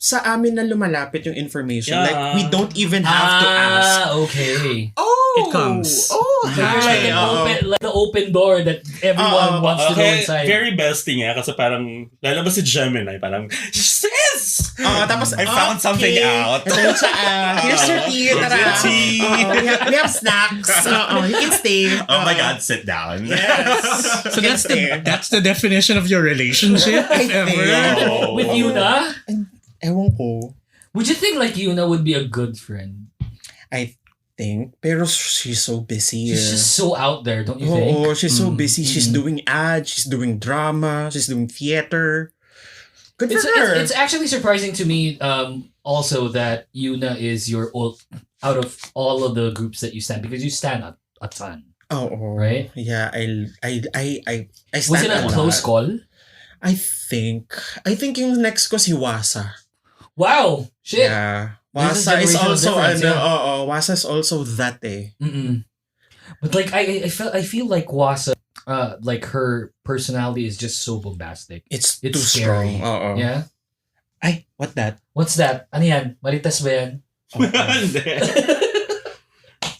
sa amin na lumalapit yung information. Yeah. Like, we don't even have to ask. Okay. It comes. So you're like the open door that everyone wants to go inside. Very besting kasi parang lalabas si Gemini, parang sis! Tapos I found something out. Here's your tea. We have snacks. You can stay. Oh my God, sit down. Yes. So that's the definition of your relationship, if ever. With Yuna? Ewan ko. Would you think like Yuna would be a good friend? I think, pero she's so busy. She's just so out there, don't you think? Oh, she's so busy. She's doing ads, she's doing drama, she's doing theater. Good for her. It's actually surprising to me also that Yuna is your out of all of the groups that you stand, because you stand a ton. Oh, right? Yeah, I stand. Was it a close call? I think yung next ko si Wasa. Wow! Shit! Yeah. Wasa is also Wasa is also that But like I feel like Wasa like her personality is just so bombastic. It's too scary. Strong. Yeah? Ay, what's that? Ano yan? Maritas ba yan?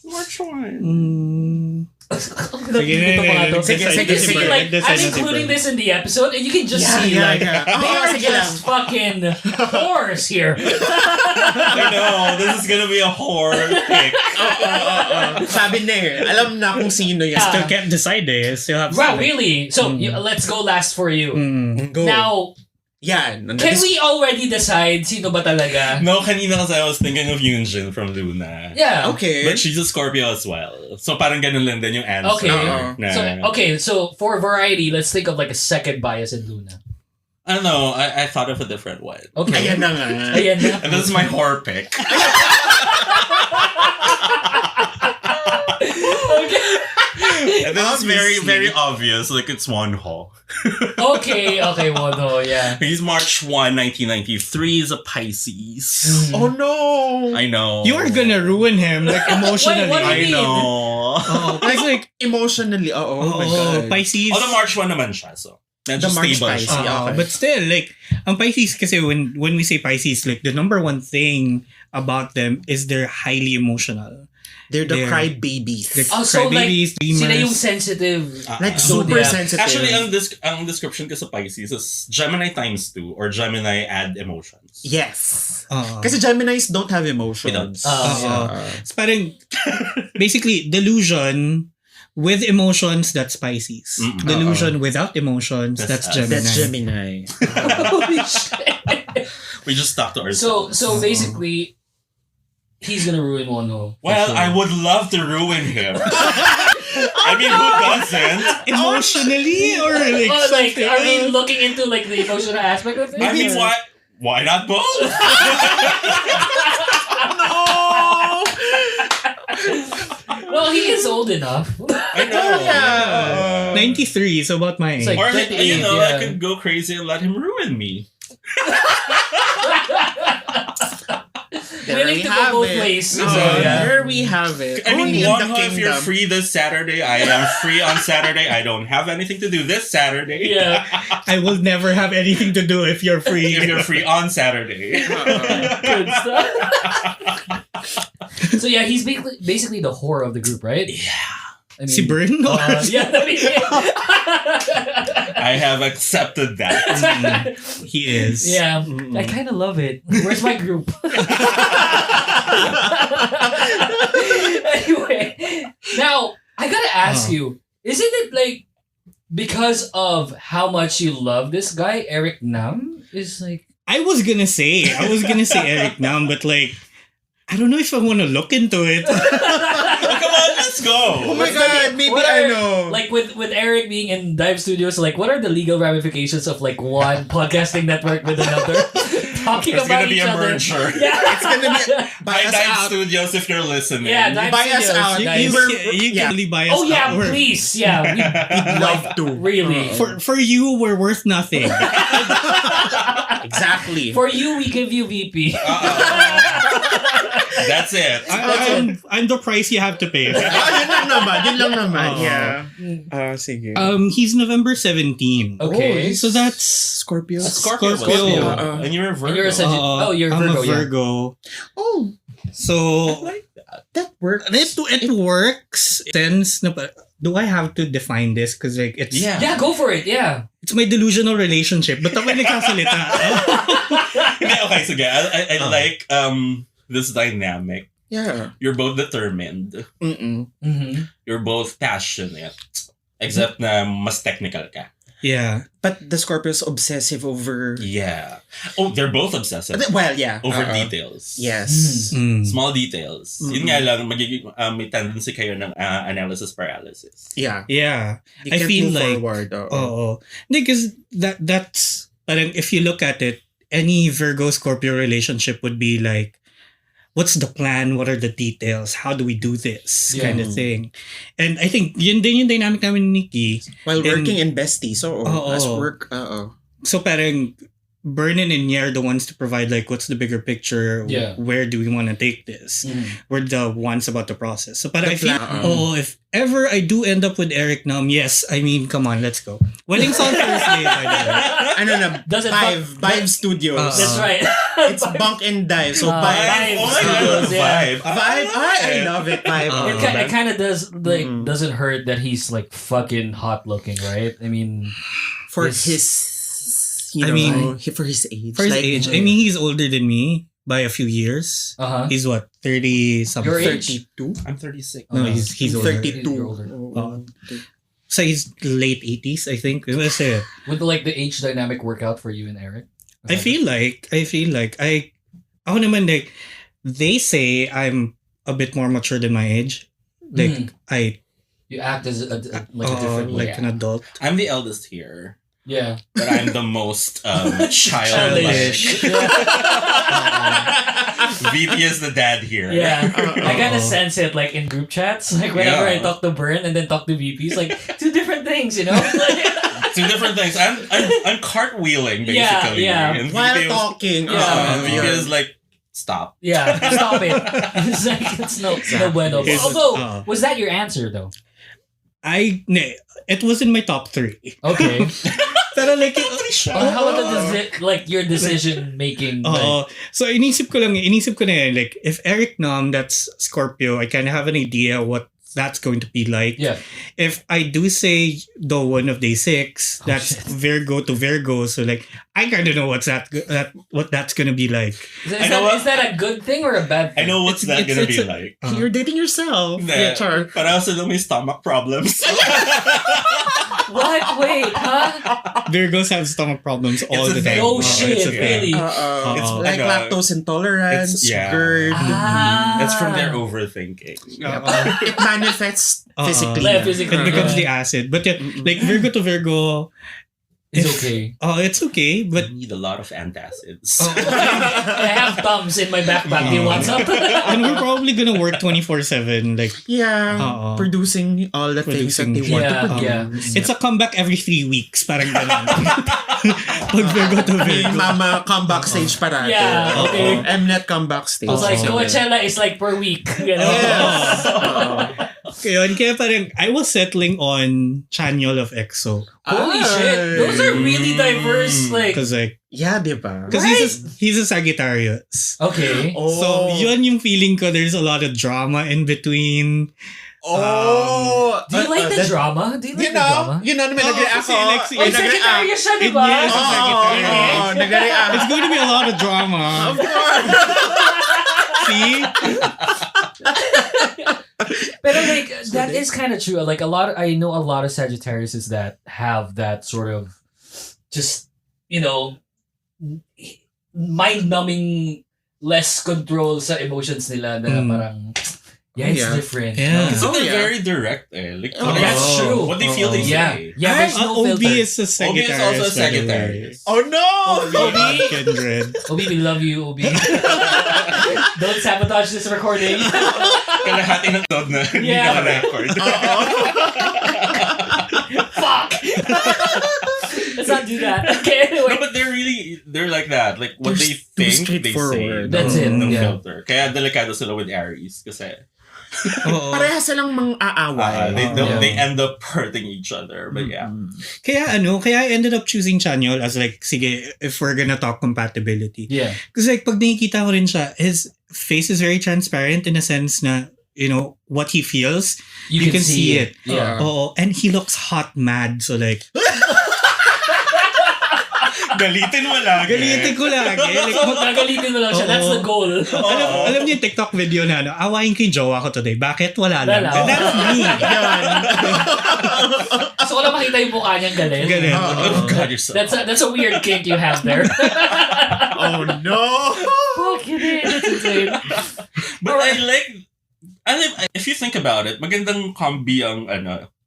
Which one? Sige, like, I'm including this in the episode and you can just see they are just fucking whores here. I know, this is gonna be a horror pick. Sabi na alam na kung sino yan. Still can't decide Still have wow, really? So let's go last for you. Go. Now, can we already decide sino ba talaga? No, kanina kasi I was thinking of Yoonjin from Luna. Yeah. Okay. But she's a Scorpio as well. So parang ganun lang din yung answer. Okay. So for variety, let's think of like a second bias in Luna. I don't know. I thought of a different one. Okay. Ayan na nga. And this is my horror pick. And this is very, very obvious. Like, it's Wonho. Okay, Wonho, yeah. He's March 1, 1993. He's a Pisces. Oh no! I know. You are gonna ruin him, like, emotionally. What do you mean? I know. Oh, like, emotionally, oh my God. Pisces. Although March 1 naman siya, so medyo The March stable Pisces, siya. yeah. Okay. But still, like, ang Pisces kasi when we say Pisces, like, the number one thing about them is they're highly emotional. They're the crybabies. So like, crybabies, sila dreamers. yung sensitive. Like super sensitive. Actually, ang description ko sa Pisces is Gemini times 2 or Gemini add emotions. Yes. Kasi Geminis don't have emotions. It's parang, basically, delusion with emotions, that's Pisces. Delusion without emotions, that's Gemini. That's Gemini. Holy shit. We just talked to ourselves. So basically, he's gonna ruin Wonho. Well, sure. I would love to ruin him. I mean, who doesn't? Emotionally or like like, something? are we looking into like the emotional aspect of it? I mean, why not both? Well, he is old enough. I know. 93 is about my age. It's like Or, 28, you know, yeah. I could go crazy and let him ruin me. Willing to go both ways. There we have it. I mean, Only in the Wonho, if you're kingdom. free this Saturday, I am free on Saturday. I don't have anything to do this Saturday. Yeah. I will never have anything to do if you're free. If you're free on Saturday. Good stuff. So yeah, he's basically the whore of the group, right? Yeah. I mean, Si Bern? yeah, I mean, I have accepted that. He is. yeah. I kind of love it. Where's my group? Anyway, now I gotta ask you: isn't it like because of how much you love this guy, Eric Nam? Is like I was gonna say Eric Nam, but like I don't know if I want to look into it. Come on, let's go. Oh my God, maybe I know. Like with Eric being in Dive Studios, like what are the legal ramifications of like one podcasting network with another talking It's about gonna be each a other? merger. Yeah, It's gonna be By us Dive out. Studios, if you're listening. Yeah, Dive Buy us Studios, out. guys. You can really buy us Oh yeah, out. We're- please, yeah, we'd love to. really. For you, we're worth nothing. Exactly. For you, we give you VP. That's it. I'm the price you have to pay. Yun lang naman. Yeah. Sige. He's November 17. Okay. So that's Scorpio. Scorpio. Scorpio. And you're a Virgo. And you're a you're I'm Virgo, a yeah. Virgo. Oh, So that works. it works. Sense na do I have to define this? Because like it's Yeah, go for it. Yeah. it's my delusional relationship. But ako nagkasalita. Okay, sige. I like this dynamic. Yeah. You're both determined. Mm-hmm. You're both passionate. Except na mas technical ka. Yeah. But the Scorpio is obsessive over... Yeah. Oh, they're both obsessive. Well, yeah. Over details. Yes. Small details. Yun nga lang, magiging, may tendency kayo ng analysis paralysis. Yeah. Yeah. You I can't feel move like forward. because that's parang if you look at it, any Virgo Scorpio relationship would be like, what's the plan? What are the details? How do we do this? Yeah. Kind of thing. And I think yun din yung dynamic namin ni Nikki. While And- working in bestie. So, as work, So parang Bern and Nye are the ones to provide like what's the bigger picture? Yeah. Where do we want to take this? We're the ones about the process. So parang The I feel, plan. if ever I do end up with Eric Nam, yes, I mean, come on, let's go. Wedding's on Thursday, by the way. Doesn't Vibe Studios. That's right. It's bunk and dive. So Vibe. Vibe Oh my Studios, God, yeah. Vibe. Vibe. I love it. Vibe. It kind of does doesn't hurt that he's like fucking hot looking, right? I mean, For Yes. his... for his age. For his age, I mean, he's older than me by a few years. Uh-huh. He's what, 30 something? Your age? 32? I'm 36. No, he's older. 32. You're older. So he's late 80s, I think. Kasi, Would like the age dynamic work out for you and Eric? I feel like ako naman like, they say I'm a bit more mature than my age. Like, You act as a different way. like an adult. I'm the eldest here. Yeah. But I'm the most childish. VP is the dad here. Yeah, I kind of sense it like in group chats. Like whenever I talk to Bern and then talk to VPs, like two different things, you know. Two different things. I'm cartwheeling basically. Yeah. And While VP talking. and VP is like, stop. Yeah, stop it. It's like it's no bueno. Although, was that your answer though? It was in my top 3. Okay. Pero like, how about like your decision making? So inisip ko na yan, like, if Eric Nam, that's Scorpio, I kind of have an idea what that's going to be like. Yeah. If I do say the one of day 6, that's Virgo to Virgo, so like I kind of know what that's gonna be like. Is that a good thing or a bad thing? I know what's that gonna be like. You're dating yourself. Yeah, but I also know my stomach problems. What? Wait, huh? Virgos have stomach problems all the time. Oh shit, really? It's like lactose intolerance, GERD. It's from their overthinking. It manifests physically. It becomes the acid. But yeah, like Virgo to Virgo, it's okay. It's okay, but you need a lot of antacids. I have thumbs in my backpack. Do you want some? And we're probably gonna work 24/7, like producing all the things that they want to produce. It's a comeback every 3 weeks, parang ganun. Pag Virgo to Virgo. Mama comeback stage parati. Yeah, okay. Mnet comeback stage. I was like, Coachella is like per week. You know? Kaya parang I was settling on Chanyol of EXO. Holy shit! Those are really diverse. Like, because like diba? Because he's a Sagittarius. Okay. So yun yung feeling ko. There's a lot of drama in between. Do you like the drama? Do you like the drama? You know, nag-react ako. Sagittarius siya, di ba? It's going to be a lot of drama. Of course. See? But like that is kind of true. Like I know a lot of Sagittariuses that have that sort of just, you know, mind-numbing less control sa emotions nila na parang it's different. Yeah. So they're very direct. Like, that's true. What they feel, they say. Yeah, there's no OB filter. is a Sagittarius. OB is also a Sagittarius. Oh no! OB, we love you, OB. Don't sabotage this recording. Kalahati ng dog na hindi ka record. Fuck! Let's not do that. Okay, anyway. No, but they're like that. Like, what they think, they say. That's it. No filter. Kaya delikado sila with Aries. Kasi pareha silang mang-aaway. They end up hurting each other. But yeah. Kaya I ended up choosing Chanyol as like, sige, if we're gonna talk compatibility. Yeah. Because like, pag nakikita ko rin siya, his face is very transparent in a sense na, you know, what he feels, you can see it. Yeah. And he looks hot mad. So like, Galitin mo lagi. Galitin ko lagi. Like, Gagalitin mo lang siya. That's the goal. Alam niyo yung TikTok video na awayin ko yung jowa ko today. Bakit? Wala lang. That's me. So wala makita yung mukha niyang galit. Oh God, you're so That's a weird kink you have there. Oh no! Fucking it. That's insane. But I like if you think about it, magandang combi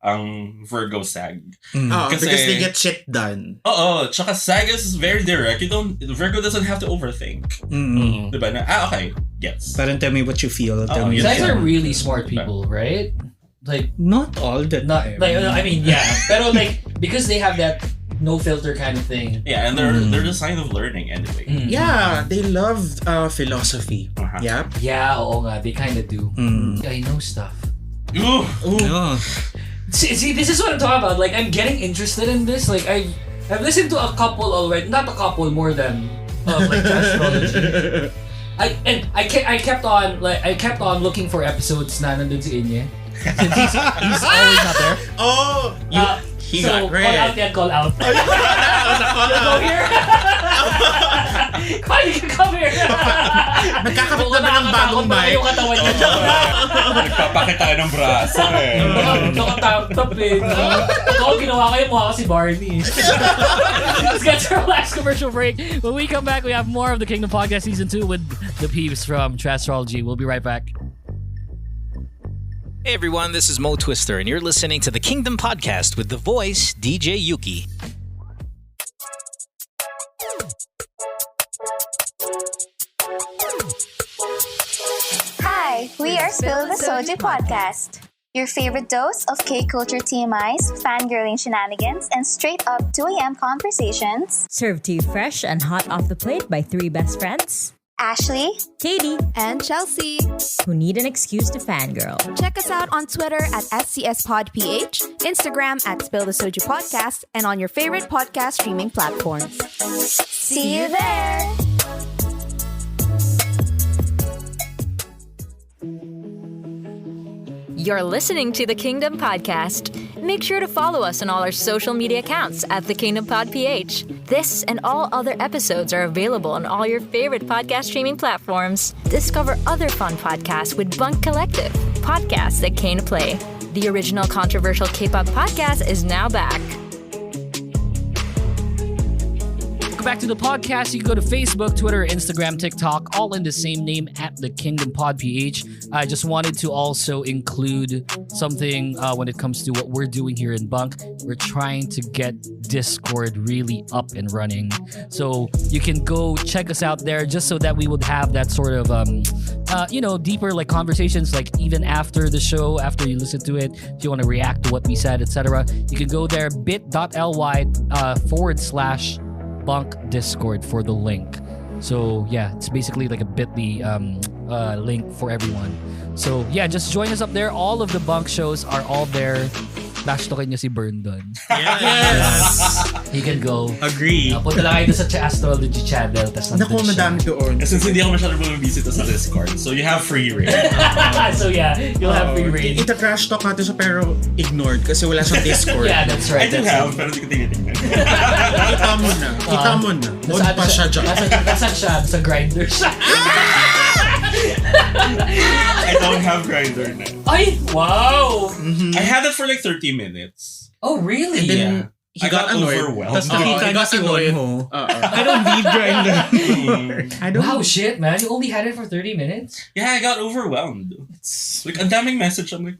ang Virgo Sag. Because they get shit done. Tsaka Sag is very direct. Virgo doesn't have to overthink. Diba na, okay, yes. Parang tell me what you feel. Tell me Sags are really smart people, right? Like, not all the time. Like, I mean, yeah. Pero like, because they have that no filter kind of thing. Yeah, and they're the sign of learning anyway. Yeah, they love philosophy. Yeah. Yeah, oo nga, they kind of do. I know stuff. Ooh. Yeah. See, this is what I'm talking about. Like, I'm getting interested in this. Like, I've listened to a couple already. Not a couple, more than like astrology. I kept on looking for episodes na nandun si Inye. Since he's always not there. He got red. Call out. Go here. You can come here. Nagkakabit na ng bagong mic. Yung katawan niya. Nagpapakita ng braso eh. Nakatap eh. Ikaw, ginawa kayo mukha si Barney. Let's get to our last commercial break. When we come back, we have more of the Kingdom Podcast Season 2 with the peeps from Tsaastrology. We'll be right back. Hey everyone, this is Mo Twister, and you're listening to the Kingdom Podcast with the voice, DJ Yuuki. Hi, we are Spill the Soju Podcast. Your favorite dose of K-culture TMIs, fangirling shenanigans, and straight-up 2 a.m. conversations. Served to you fresh and hot off the plate by 3 best friends. Ashley, Katie, and Chelsea, who need an excuse to fangirl. Check us out on Twitter at SCSPodPH, Instagram at Spill the Soju Podcast, and on your favorite podcast streaming platforms. See you there! You're listening to the Kingdom Podcast. Make sure to follow us on all our social media accounts at the Kingdom Pod PH. This and all other episodes are available on all your favorite podcast streaming platforms. Discover other fun podcasts with Bunk Collective, podcasts that came to play. The original controversial K-pop podcast is now back. Welcome back to the podcast. You can go to Facebook, Twitter, Instagram, TikTok, all in the same name at the Kingdom Pod PH. I just wanted to also include something when it comes to what we're doing here in Bunk. We're trying to get Discord really up and running. So you can go check us out there just so that we would have that sort of, deeper like conversations, like even after the show, after you listen to it, if you want to react to what we said, etc. You can go there, bit.ly/Bunk Discord for the link. So yeah, it's basically like a bit.ly link for everyone. So yeah, just join us up there. All of the Bunk shows are all there. Bash talkin niyo si Bern doon. Yes! You can go. Agree. Punta lang kayo sa Astrology channel. Naku, madami doon. Since hindi ako masyadong bumisita sa Discord, so you have free reign. So yeah, you'll have free reign. Ita-trash talk natin siya pero ignored kasi wala siyang Discord. Yeah, that's right. I do have, pero hindi ko tinitingnan. Kita mo na. Huwag pa siya dyan. Nasaan siya? Sa Grindr siya. I don't have Grindr na. Ay, wow! Mm-hmm. I had it for like 30 minutes. Oh, really? And then he got overwhelmed. Tapos nakita niya si Wonho. I don't need Grindr. Wow, shit, man. You only had it for 30 minutes? Yeah, I got overwhelmed. It's like, ang daming message. I'm like,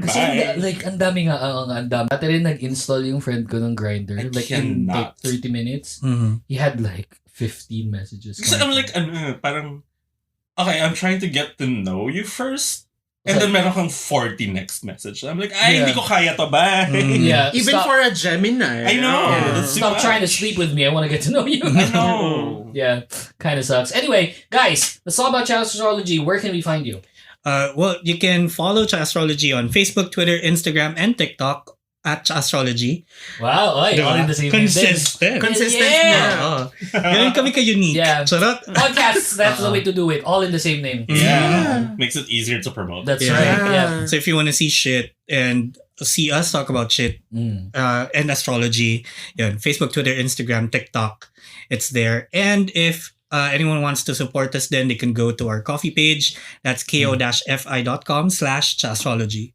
kasi like, ang dami nga, ang dami. Dati rin nag-install yung friend ko ng Grindr. Like, in like 30 minutes. Mm-hmm. He had like 15 messages. Kasi I'm like, parang, okay, I'm trying to get to know you first. And then meron kang 40 next message. I'm like, hindi ko kaya to ba? Yeah. Even for a Gemini. I know. Yeah. Stop trying to sleep with me. I want to get to know you. I know. Yeah. Kind of sucks. Anyway, guys, let's talk about Tsaastrology. Where can we find you? Well, you can follow Tsaastrology on Facebook, Twitter, Instagram, and TikTok at Tsaastrology. Wow, all in the same Consistent. Yeah. Ganun kami ka-unique. Yeah. Charot. Podcasts, that's the way to do it. All in the same name. Yeah. Makes it easier to promote. That's right. Yeah. So if you want to see shit and see us talk about shit and astrology, Facebook, Twitter, Instagram, TikTok, it's there. And if anyone wants to support us, then they can go to our coffee page. That's ko-fi.com/Tsaastrology.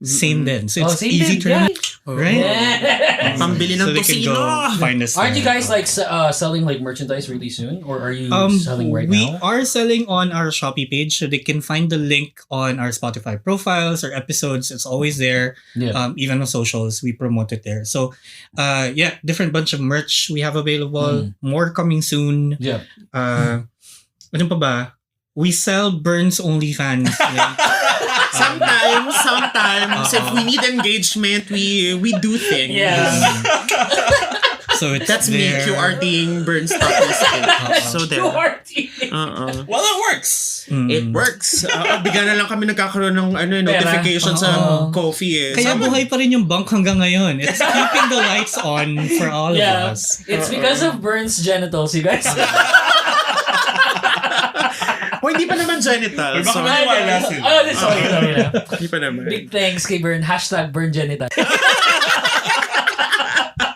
Same then. So it's easy to right? Yeah. Pambili ng tosino. Find us. Aren't you guys like selling like merchandise really soon? Or are you selling right we now? We are selling on our Shopee page, so they can find the link on our Spotify profiles or episodes. It's always there. Yeah. Even on socials, we promote it there. So different bunch of merch we have available. More coming soon. Yeah. Ano pa ba? We sell Bern's OnlyFans. Sometimes if we need engagement, we do things. Yeah. So that's there. me QRDing Bern stuff. So there. Well, it works. It works. Bigla na lang kami nagkakaroon ng notification sa coffee. Kaya buhay pa rin yung Bunk hanggang ngayon. It's keeping the lights on for all of us. It's because of Bern's genitals, you guys. Hindi pa naman genital. Sorry. Hindi pa naman. Big thanks kay Bern. #Bern genital.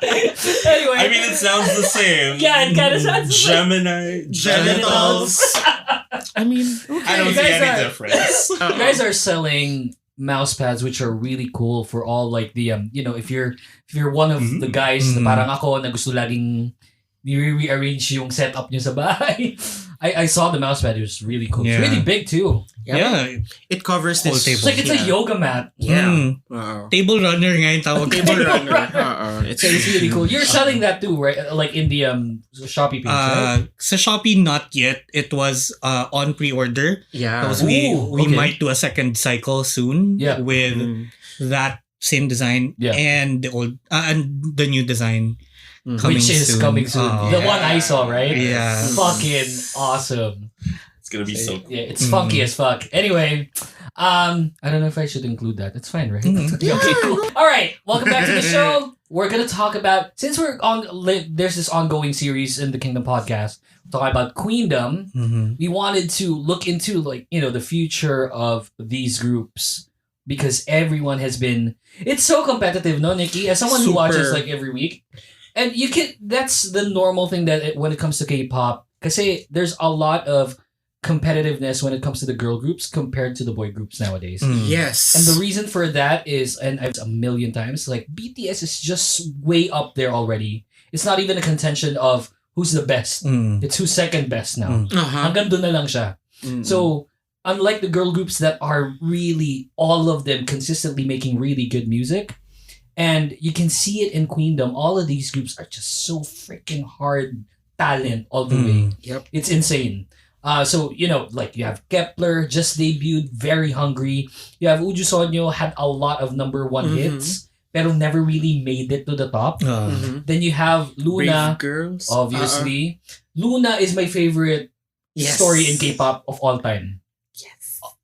Anyway. I mean, it sounds the same. Yeah, it kind of sounds the same. Gemini, genitals. I mean, I don't see any difference. You guys are selling mouse pads which are really cool for all like the if you're one of the guys na parang ako na gusto laging rearrange yung setup niyo sa bahay. I saw the mouse pad. It was really cool. It's really big too. Yeah. It covers this. It's like it's a yoga mat. Yeah. Table runner nga yung tawag. Table runner. It's really cool. You're selling that too, right? Like in the Shopee page, right? Sa Shopee, not yet. It was on pre-order. Yeah. Because we might do a second cycle soon with that same design and the old and the new design. Which is coming soon. The one I saw, right? Yeah. Fucking awesome. It's gonna be so cool. Yeah, it's funky as fuck. Anyway, I don't know if I should include that. It's fine, right? Okay, cool. All right, welcome back to the show. We're gonna talk about, since we're on, there's this ongoing series in the Kingdom podcast talking about Queendom. We wanted to look into the future of these groups because everyone has been. It's so competitive, no, Nikki? As someone who watches every week. And that's the normal thing when it comes to K-pop. Kasi there's a lot of competitiveness when it comes to the girl groups compared to the boy groups nowadays. Yes. And the reason for that is, and I've said a million times, like BTS is just way up there already. It's not even a contention of who's the best. It's who's second best now. Hanggang doon na lang siya. So, unlike the girl groups that are really, all of them consistently making really good music, and you can see it in Queendom. All of these groups are just so freaking hard talent all the way. Yep. It's insane. So, you have Kepler, just debuted, very hungry. You have Uju Sonyo, had a lot of number one hits, pero never really made it to the top. Then you have Luna, Brave Girls. obviously. Luna is my favorite story in K-pop of all time.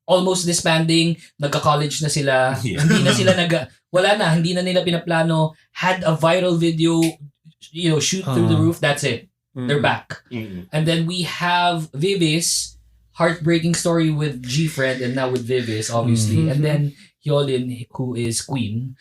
Almost disbanding, nagka-college na sila, hindi na sila hindi na nila pinaplano, had a viral video, shoot through the roof, that's it. They're back. And then we have Vivis, heartbreaking story with G-Friend and now with Vivis, obviously. And then Hyolyn, who is Queen.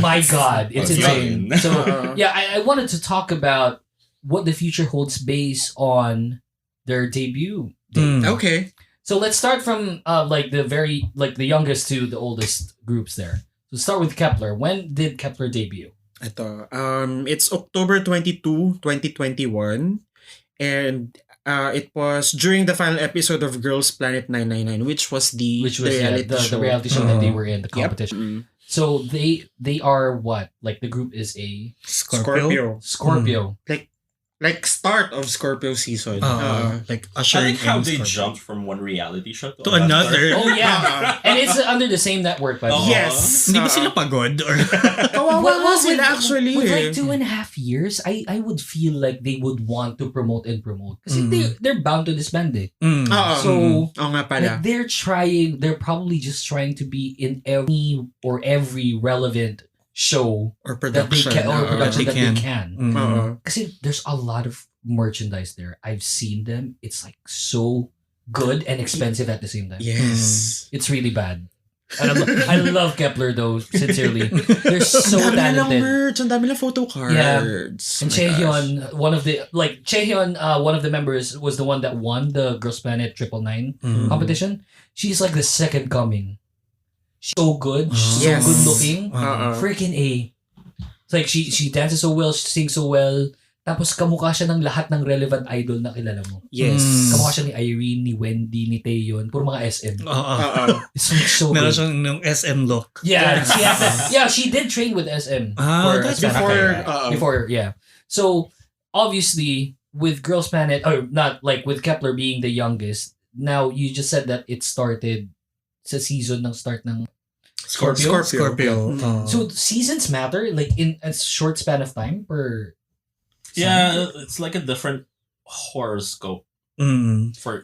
My God, it's insane. So, I wanted to talk about what the future holds based on their debut. Okay. So let's start from the youngest to the oldest groups there. So start with Kepler. When did Kepler debut? It's October 22, 2021. And it was during the final episode of Girls Planet 999, which was the reality show. The reality show that they were in, the competition. So they are what? Like the group is a Scorpio. Like start of Scorpio season. Like I ushering like how in they Scorpio. jumped from one reality show To another. Oh yeah. And it's under the same network, by the way. Yes. Hindi ba sila pagod? Or Kawawa sila actually. With like 2.5 years, I would feel like they would want to promote. Kasi they're bound to disband it. So nga pala. like they're probably just trying to be in every relevant show or production that they can. Kasi there's a lot of merchandise there. I've seen them. It's like so good and expensive at the same time. Yes. It's really bad. I love Kepler though, sincerely. They're so talented. Ang dami lang merch, ang dami lang photo cards. Yeah. And Chaehyun, one of the members was the one that won the Girls Planet 999 competition. She's like the second coming. So good. She's so good looking. Freaking A. It's like she dances so well, she sings so well. Tapos kamukha siya ng lahat ng relevant idol na kilala mo. Yes. Kamukha siya ni Irene, ni Wendy, ni Taeyeon. Puro mga SM. It's so Meron good. siyang ng SM look. Yeah, she has that. Yeah, she did train with SM. That's before. Yeah. So obviously with Girls Planet, or not like with Kepler being the youngest. Now you just said that it started sa season ng start ng Scorpio. So seasons matter, like in a short span of time per. Yeah, it's like a different horoscope for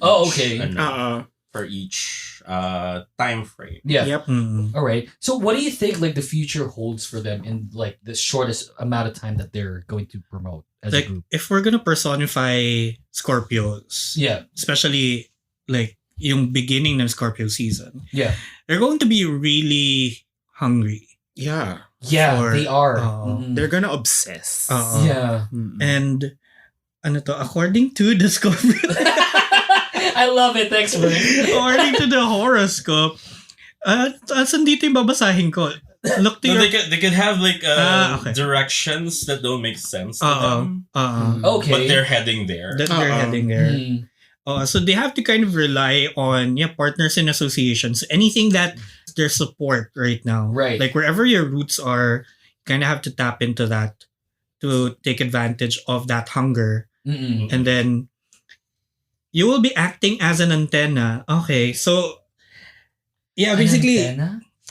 each, for each time frame. Yeah. Yep. All right. So what do you think like the future holds for them in like the shortest amount of time that they're going to promote as a group? If we're gonna personify Scorpios, especially like yung beginning ng Scorpio season, they're going to be really hungry. Yeah, they are. They're gonna obsess. And according to the Scorpio, I love it. Thanks, Bern. according to the horoscope, sandito yung babasahin ko. look to No, your... they could have like okay. directions that don't make sense to them. Okay. But they're heading there. They're heading there. So they have to kind of rely on partners and associations. Anything that their support right now. Right. Like wherever your roots are, you kind of have to tap into that to take advantage of that hunger. And then you will be acting as an antenna. Okay, so yeah, basically,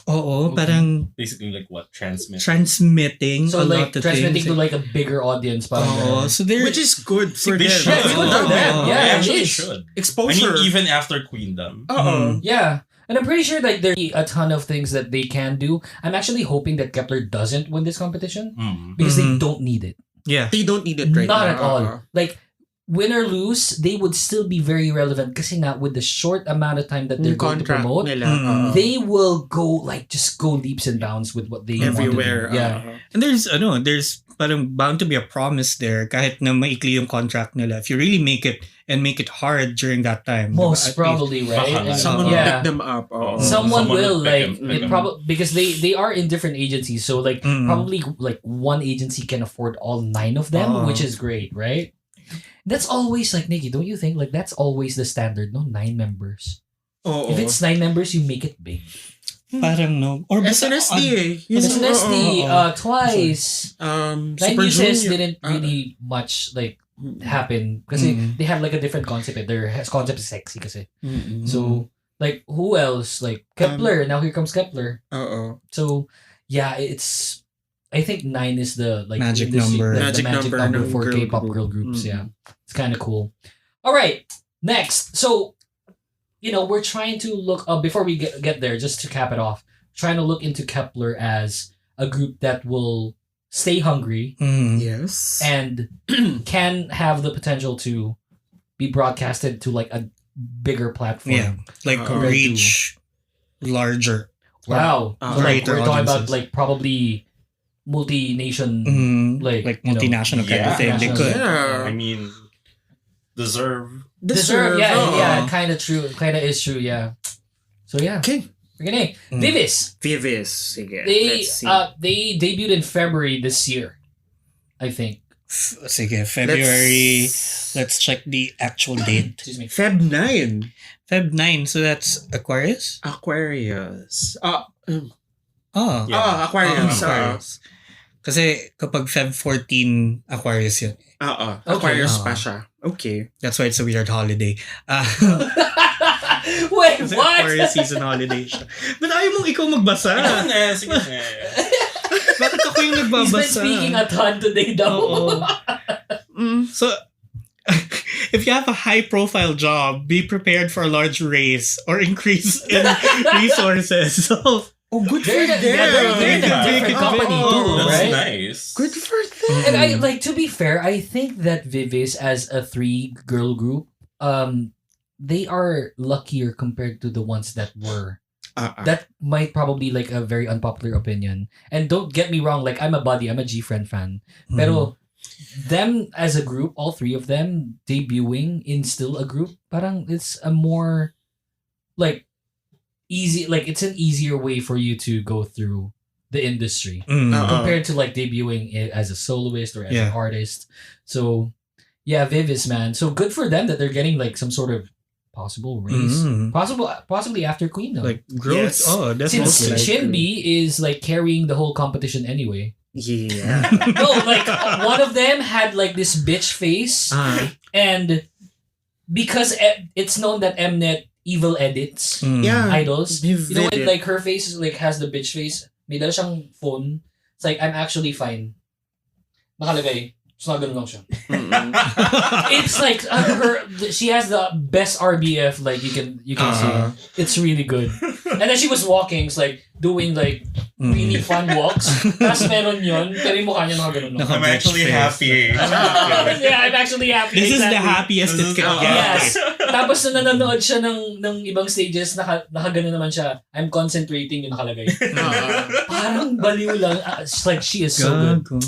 parang basically like what transmitting So a like lot of transmitting things. to like a bigger audience. Parang So they're which is good for They them. should. Yeah, it's good for them. They Yeah, it actually is. should. Exposure. I mean, even after Queendom. Yeah. And I'm pretty sure like there's a ton of things that they can do. I'm actually hoping that Kepler doesn't win this competition because they don't need it. Yeah. They don't need it right Not now. at all. Like, win or lose, they would still be very relevant kasi nga with the short amount of time that they're going to Contract promote, nila, they will go leaps and bounds with what they Everywhere, want to do. Yeah. And there's parang bound to be a promise there kahit na maikli yung contract nila. If you really make it hard during that time. Most diba? At probably, least- right? And Someone will yeah. pick them up. Someone will will like pick it them. probably because they are in different agencies, so like probably like one agency can afford all 9 of them, which is great, right? That's always like Nikki, don't you think? Like that's always the standard, no? 9 members. If it's 9 members, you make it big. Parang no. Or SNSD eh. SNSD twice. 9 Super uses Junior. didn't really much like happen because they have like a different concept. Their concept is sexy kasi. So like who else? Like Kepler. Now here comes Kepler. So yeah, it's I think 9 is the like Magic industry- number. the magic number ng for girl K-pop group. girl groups. Yeah, it's kind of cool. All right, next. So we're trying to look before we get there, just to cap it off. Trying to look into Kepler as a group that will stay hungry. Yes. And can have the potential to be broadcasted to like a bigger platform. Yeah, like compared reach larger. Wow. So like greater we're talking about audiences. like probably multi-nation like multinational kind of thing. They could. Yeah. I mean, deserve. Deserve, yeah, kind of true. Kind of is true, yeah. So yeah. Okay. Okay. Vivis. Sige. They Let's see. they debuted in February this year, I think. Sige, February. Let's check the actual date. Excuse me. Feb 9. Feb 9. So that's Aquarius? Aquarius. Yeah. Aquarius. Aquarius. Kasi kapag Feb 14, Aquarius yun. Aquarius pa siya. Okay. That's why it's a weird holiday. Wait, Kasi what? Aquarius season holiday siya. Ba't ayaw mong ikaw magbasa? Sige na. Bakit ako yung He's nagbabasa? been speaking a ton today, though. So, if you have a high-profile job, be prepared for a large raise or increase in resources. So, good for They're them. in a different company too, That's right? nice. Good for them. And I like, to be fair, I think that Vivis as a 3-girl group, they are luckier compared to the ones that were. That might probably like a very unpopular opinion. And don't get me wrong, like I'm a G-Friend fan. Pero them as a group, all 3 of them debuting in still a group, parang it's a more like easy, like it's an easier way for you to go through the industry compared to like debuting as a soloist or as an artist. So yeah, Vivis, man. So good for them that they're getting like some sort of possible raise, possibly after Queendom. like growth. Yes. Oh, that's Since like, Shinbi is like carrying the whole competition anyway. Yeah. No, like one of them had like this bitch face, and because it's known that Mnet evil edits idols. You know when like her face like has the bitch face, may dala siyang phone. It's like I'm actually fine. Nakalagay. So ganun lang siya. It's like she has the best RBF like you can see. It's really good. And then she was walking, it's like doing like really fun walks. Tapos meron yun, pero yung mukha niya nakaganon lang. I'm actually happy. Yeah, I'm actually happy. This is the happiest it can get. Yes. Tapos na nanonood siya ng ibang stages, nakaganon naman siya. I'm concentrating yung nakalagay. Parang baliw lang. It's like she is so good.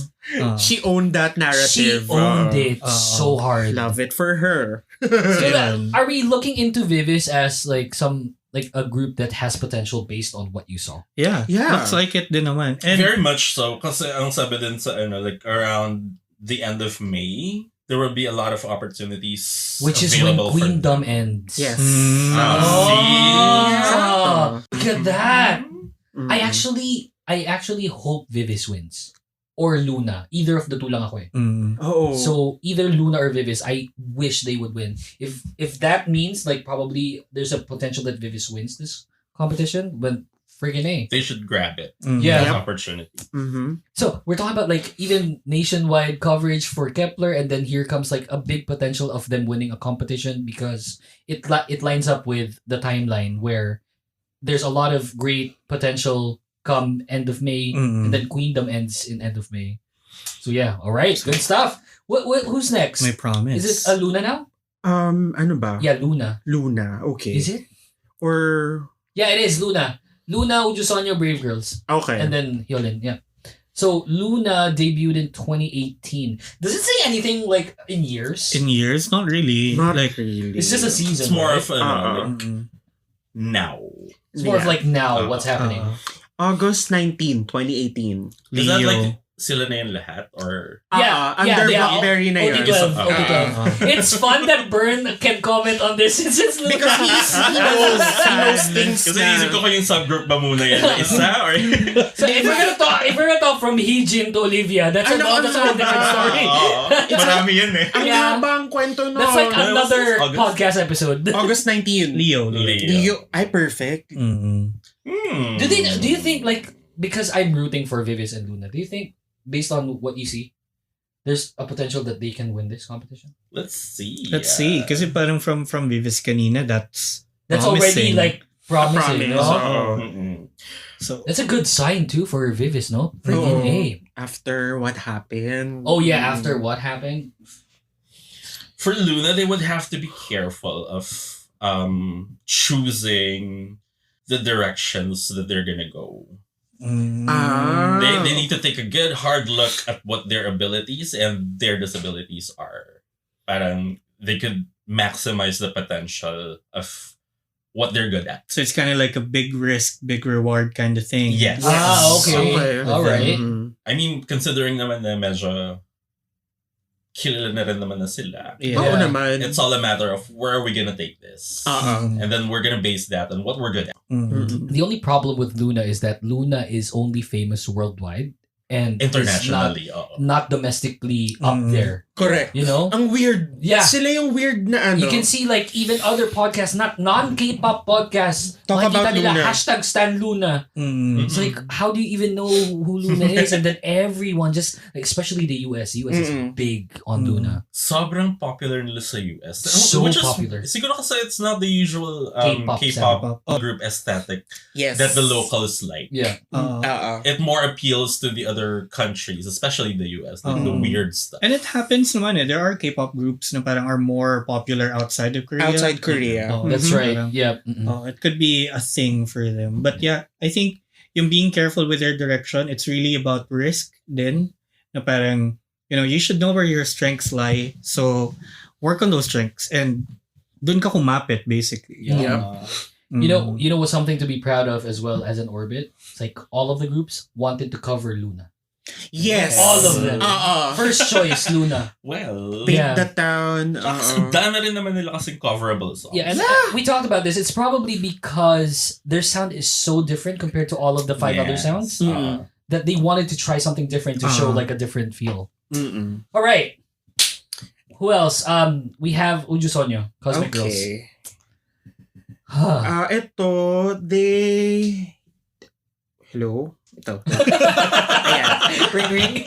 She owned that narrative. She owned it so hard. Love it for her. So are we looking into Vivis as like some like a group that has potential based on what you saw. Yeah. Looks like it din naman. And very much so. Kasi ang sabi din sa like around the end of May, there will be a lot of opportunities which is when available Queendom ends. Yes. Look at that. I actually hope Vivis wins. Or Luna. Either of the two lang ako eh. So either Luna or Vivis, I wish they would win. If that means like probably there's a potential that Vivis wins this competition, but friggin' A. They should grab it. Yeah. As opportunity. So we're talking about like even nationwide coverage for Kepler, and then here comes like a big potential of them winning a competition because it lines up with the timeline where there's a lot of great potential come end of May, and then Queendom ends in end of May. So yeah, all right, good stuff. What who's next? My promise. Is it Luna now? Ano ba? Yeah, Luna. Luna, okay. Is it? Or yeah, it is Luna. Luna, Ujusonyo, Brave Girls. Okay. And then Hyolyn, yeah. So Luna debuted in 2018. Does it say anything like in years? In years, not really. Not like really. It's just a season. It's more right? of like now. It's more of like now what's happening. August 19, 2018. Is that like sila na yung lahat or under Blackberry na yun. OT12. It's fun that Bern can comment on this since it's Luna. Because he knows things Kasi na. isip ko yung subgroup ba muna yan? Isa or So if we're gonna talk from Heejin to Olivia, that's a whole different story. Marami yan eh. Ang habang kwento no. That's like another podcast episode. August 19. Leo. Ay, perfect. Do you think like because I'm rooting for Vivis and Luna, do you think based on what you see, there's a potential that they can win this competition? Let's see. Kasi parang from Vivis kanina, that's already like promising. So that's a good sign too for Vivis, no? Freaking A. After what happened. Oh yeah, after what happened. For Luna, they would have to be careful of choosing the directions that they're gonna go. They need to take a good hard look at what their abilities and their disabilities are. Parang they could maximize the potential of what they're good at. So it's kind of like a big risk, big reward kind of thing. Yes. Okay. All right. I mean, considering naman na medyo kilala na rin naman na sila. Yeah. Oo naman. It's all a matter of where are we gonna take this? And then we're gonna base that on what we're good at. The only problem with Luna is that Luna is only famous worldwide and internationally, not domestically up there. Correct. You know? Ang weird. Yeah. Sila yung weird na ano. You can see like even other podcasts, not non-K-pop podcasts, talk about nila, Luna. #StanLuna. It's like, how do you even know who Luna is? And then everyone just, like, especially the US. US is big on Luna. Sobrang popular nila sa US. So Which is, popular. Siguro kasi it's not the usual K-pop group aesthetic that the locals like. Yeah. It more appeals to the other countries, especially the US, like the weird stuff. And it happens naman eh. There are K-pop groups na parang are more popular outside of Korea. Outside Korea. That's right. Parang, yeah. it could be a thing for them. But yeah, I think yung being careful with their direction, it's really about risk din. Na parang, you should know where your strengths lie. So, work on those strengths and dun ka kumapit basically. Yeah. You know what's something to be proud of as well as an orbit? It's like all of the groups wanted to cover Luna. Yes. All of them. First choice, Luna. Well, Paint the Town. Dami rin naman nila kasing coverable songs. Yeah, and we talked about this. It's probably because their sound is so different compared to all of the five other sounds that they wanted to try something different to show like a different feel. All right. Who else? We have Ujusonyo, Cosmic Girls. Ito, they... Hello? Ito. Ring ring.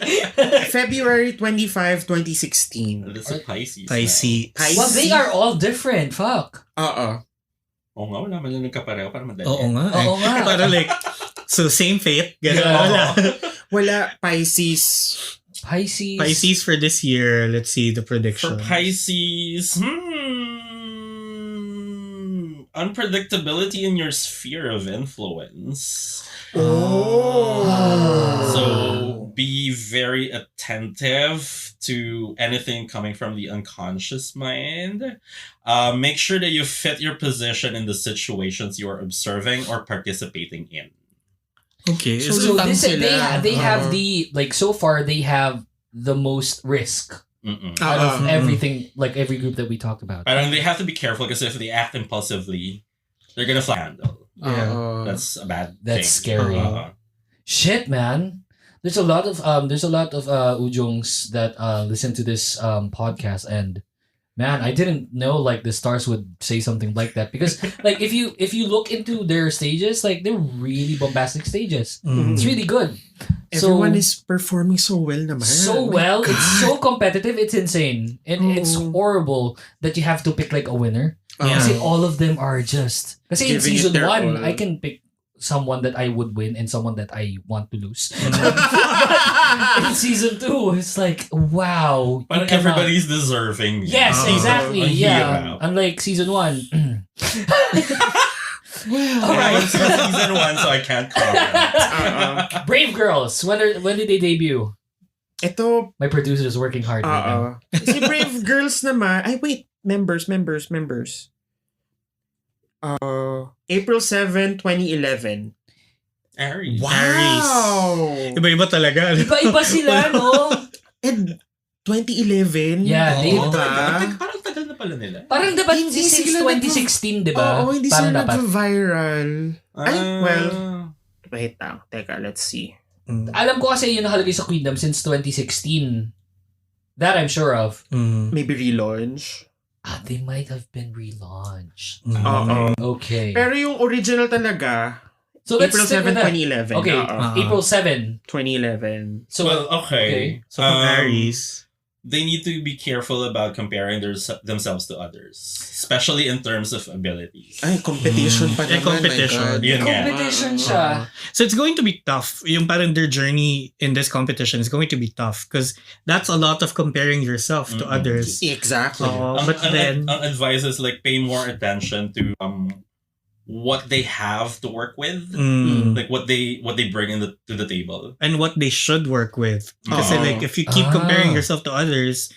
February 25, 2016. That's a Pisces. Pisces. Well, they are all different. Fuck. Oo nga, wala man lang nagkapareho para madali. Oo nga. Para like, so same fate. Wala, Pisces. Pisces for this year. Let's see the prediction. For Pisces, unpredictability in your sphere of influence. So be very attentive to anything coming from the unconscious mind. Make sure that you fit your position in the situations you are observing or participating in. Okay. So they have the like so far they have the most risk out of everything, like every group that we talked about. And they have to be careful because if they act impulsively, they're gonna fly handle. That's a bad. That's thing. scary. Shit, man. There's a lot of Ujongs that listen to this podcast, and man, I didn't know like the stars would say something like that, because like if you look into their stages, like they're really bombastic stages. It's really good. Everyone is performing so well naman. So well. It's so competitive. It's insane. And it's horrible that you have to pick like a winner. Kasi all of them are just... Kasi in season 1, I can pick someone that I would win and someone that I want to lose. In season 2, it's like, wow. But everybody's deserving. Yes, exactly. Yeah. Unlike season 1. Alright. Season 1, so I can't comment. Brave Girls. When did they debut? Ito. My producer is working hard right now. Si Brave Girls naman. Ay, wait. Members. April 7, 2011. Aries. Wow! Iba-iba talaga. Iba-iba sila, no? And 2011? Yeah, they parang tagal na pala nila. Parang dapat since 2016, di ba? Oo, hindi parang sila dapat nag-viral. Ay, well, wait lang. Teka, let's see. Alam ko kasi yun nakalagay sa Queendom since 2016. That I'm sure of. Maybe relaunch. They might have been relaunched. Okay. Pero yung original talaga, so April 7, 2011. Okay, April 7. 2011. So, okay. So from Aries, they need to be careful about comparing themselves to others, especially in terms of abilities. Ay, competition pa naman. Competition. Competition siya. So it's going to be tough. Yung parang their journey in this competition is going to be tough because that's a lot of comparing yourself to others. Exactly. But then... Ang advice is like pay more attention to what they have to work with, like what they bring to the table, and what they should work with. Because like if you keep comparing yourself to others,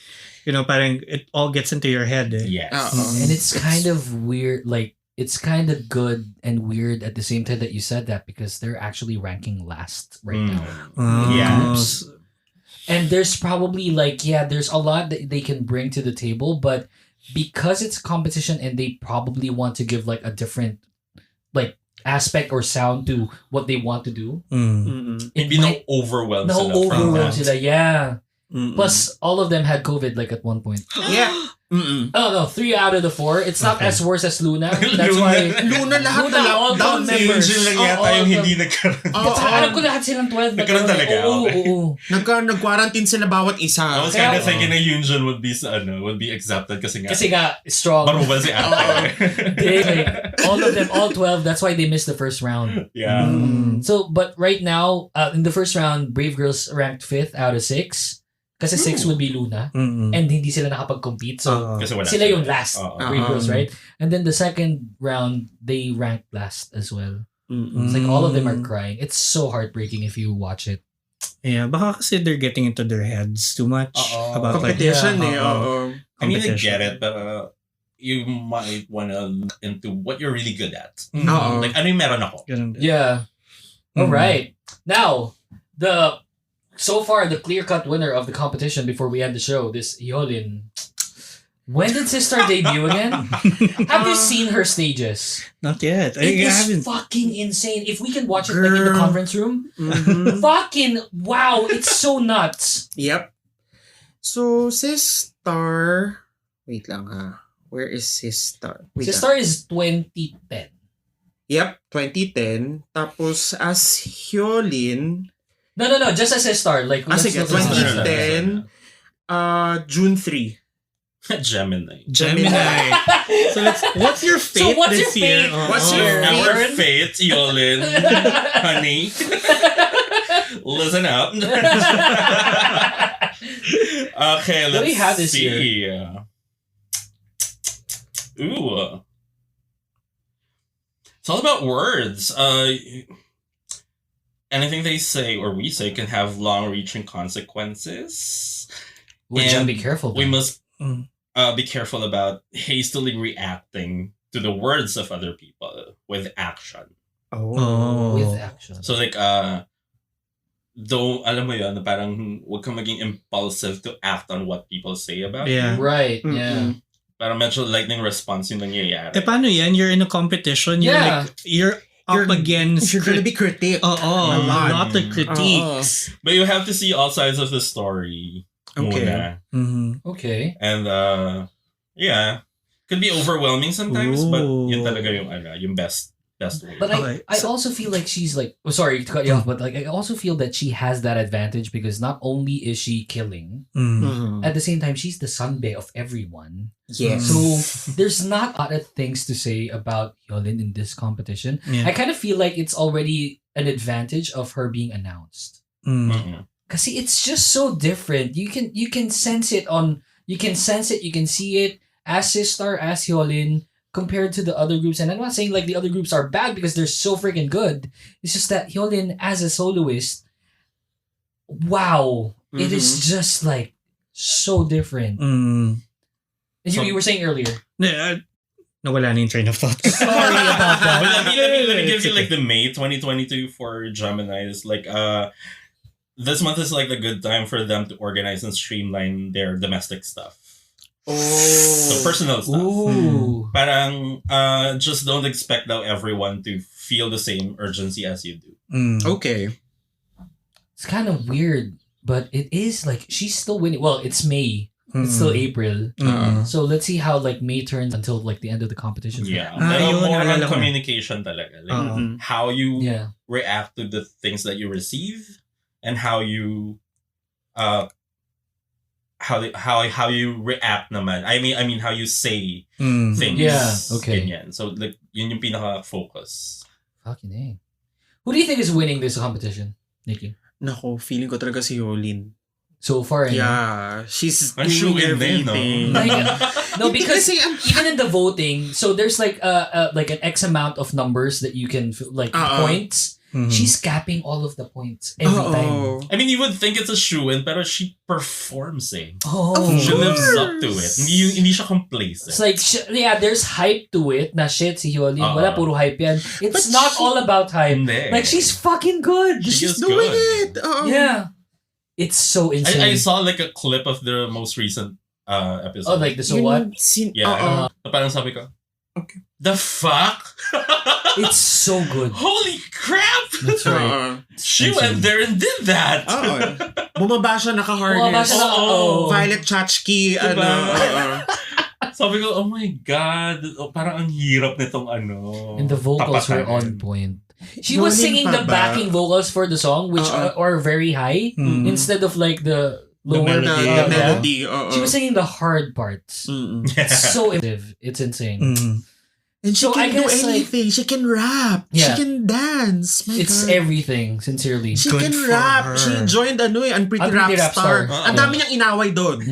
you know, parang it all gets into your head. Yes, and it's kind of weird. Like it's kind of good and weird at the same time that you said that, because they're actually ranking last right now. Yes. And there's probably like there's a lot that they can bring to the table, but because it's competition and they probably want to give like a different like aspect or sound to what they want to do. It might overwhelm sila. Yeah. Plus, all of them had COVID like at one point. Yeah. Oh no, 3 out of the 4. It's not as worse as Luna. That's why Luna lahat na all lockdown members. Angel lang yata yung hindi nagkaroon. Alam ko lahat silang 12 nagkaroon talaga. Oo. Nag-quarantine sila bawat isa. I was kind of thinking na Yunjin would be accepted kasi nga strong. Marubal si ate. All of them, all 12. That's why they missed the first round. Yeah. So, but right now, in the first round, Brave Girls ranked 5th out of 6. Kasi 6 would be Luna. And hindi sila nakapag-compete. So, sila yung last. Brave Girls, right? And then the second round, they ranked last as well. It's like all of them are crying. It's so heartbreaking if you watch it. Yeah, baka kasi they're getting into their heads too much about competition. I mean, I get it, but you might want to look into what you're really good at. Like, ano yung meron ako? Yeah. All right. Now, so far, the clear-cut winner of the competition before we end the show, this Yolin. When did Sister debut again? Have you seen her stages? Not yet. It is fucking insane. If we can watch it like in the conference room, fucking wow, it's so nuts. Yep. So, Sister... Wait lang ha. Where is Sister? Sister is 2010. Yep, 2010. Tapos, as Hyolyn... No. Just as Sister. Like, 2010, June 3. Gemini. So what's your fate this year? What's our fate, Yolin? Honey. Listen up. Okay, let's what do we have this see. Year? Ooh. It's all about words. anything they say or we say can have long-reaching consequences. We should be careful. We must be careful about hastily reacting to the words of other people with action. With action. So like, though, alam mo yun, parang huwag kang maging impulsive to act on what people say about you. Right, yeah. Parang medyo lightning response yung nangyayari. Paano yan? You're in a competition. You're up against... You're gonna be critiqued. A lot of critiques. But you have to see all sides of the story. Okay. Muna. Okay. And, yeah. Could be overwhelming sometimes, but yun talaga yung best way. But I also feel like she's like, sorry to cut you off, but like I also feel that she has that advantage because not only is she killing, at the same time she's the sunbae of everyone. Yes. So there's not a lot of things to say about Hyolyn in this competition. Yeah. I kind of feel like it's already an advantage of her being announced. Because it's just so different. You can sense it, you can see it as Sistar, as Hyolyn, compared to the other groups. And I'm not saying like the other groups are bad because they're so freaking good. It's just that Hyolyn as a soloist, wow, it is just like so different. You were saying earlier. Nawala na yung train of thought. Sorry about that. Well, let me give you like the May 2022 for Gemini. It's like this month is like a good time for them to organize and streamline their domestic stuff. So personal stuff. Parang just don't expect now everyone to feel the same urgency as you do. Okay. It's kind of weird, but it is like she's still winning. Well, it's May. It's still April. So let's see how like May turns until like the end of the competition. Yeah. More on communication talaga. Like how you react to the things that you receive and how you how you react naman. I mean how you say things. Yeah, okay. Ganyan. So like yun yung pinaka-focus. Fucking A. Who do you think is winning this competition, Nikki? Nako, feeling ko talaga si Hyolyn. So far, yeah, she's doing everything. No, because even in the voting, so there's like an X amount of numbers that you can like points. She's capping all of the points every time. I mean, you would think it's a shoo-in, pero she performs eh. Oh, she lives up to it. Hindi siya complacent. It's like, there's hype to it. Na shit, si Hyolyn, wala puro hype yan. It's not all about hype. Like, she's fucking good. She's doing it. Yeah. It's so insane. I saw like a clip of the most recent episode. Oh, like the So What? Yeah. Parang sabi ko, okay. The fuck? It's so good. Holy crap! That's right. She went there and did that. Bumaba siya, naka-harness. Violet Chachki. Diba? Sabi ko, oh my God. Parang ang hirap nitong And the vocals were on point. She was singing the backing vocals for the song, which are very high, instead of like the lower melody. She was singing the hard parts. It's so it's insane. And she can do anything. She can rap. Yeah. She can dance. It's everything, sincerely. She can rap. She joined Unpretty Rap Star. Ang dami niyang inaway doon.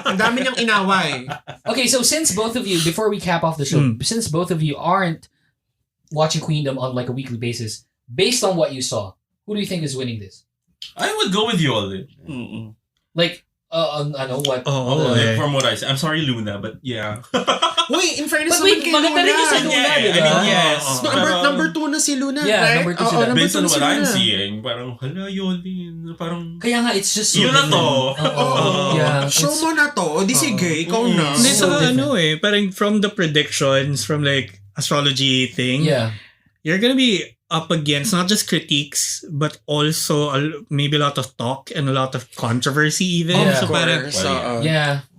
Ang dami niyang inaway. Okay, so since both of you, before we cap off the show, since both of you aren't watching Queendom on like a weekly basis, based on what you saw, who do you think is winning this? I would go with you all. Like, I know what. From what I say. I'm sorry, Luna, but yeah. Wait, in fairness naman kay Luna. Maganda rin si Luna, I mean, yes. Number 2 na si Luna, yeah, right? number 2 si Luna. Based on what I'm seeing, parang, hala, Yolin. Parang, kaya nga, it's just so yun na to. Yeah, show mo na to. O di sige, ikaw na. Hindi, so parang from the predictions, from like astrology thing, you're gonna be up against not just critiques, but also maybe a lot of talk and a lot of controversy even. Yeah, so parang,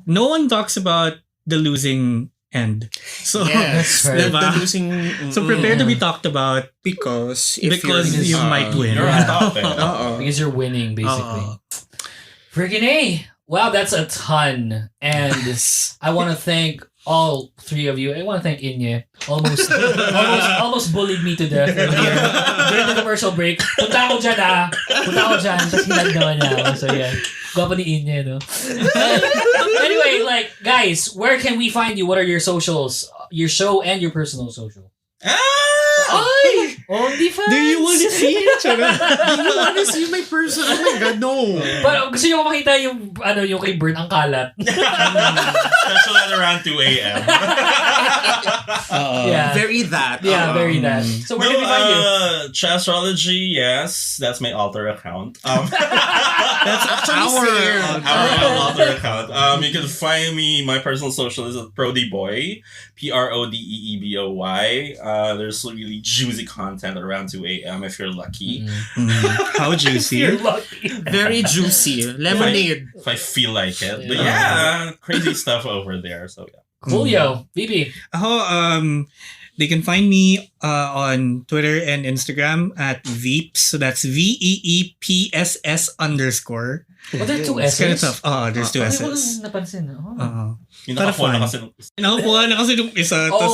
no one talks about the losing end. So, that's right. The losing... So prepare to be talked about because you might win. You're on top. Because you're winning, basically. Freaking A! Wow, that's a ton. And I want to thank all three of you. I want to thank Inye. Almost bullied me to death earlier. During the commercial break. Punta ako dyan. Tapos hinagdawan niya ako. So yeah. Gwapa ni Inye, no? Anyway, like, guys, where can we find you? What are your socials? Your show and your personal social? OnlyFans? Do you want to see it? Do you want to see my person? Oh my God, no. But gusto nyo makita yung kay Bern ang kalat. Special at around 2 a.m. Yeah. Very that. Yeah, very that. So where can we find you? Tsaastrology, yes. That's my alter account. That's actually our alter account. You can find me, my personal social is at ProdyBoy. PRODEEBOY. There's really juicy content around 2 a.m. if you're lucky. How juicy? You're lucky. Very juicy. Lemonade. If I feel like it. But yeah, crazy stuff over there. So yeah. Coolio. BB. They can find me on Twitter and Instagram at Veeps. So that's VEEPSS_. Oh, there are 2 It's kind of S's? tough. There's 2 Hindi S's. ko napansin. Yung Para nakakuha fun. na kasi. Nakakuha na kasi nung isa. Tas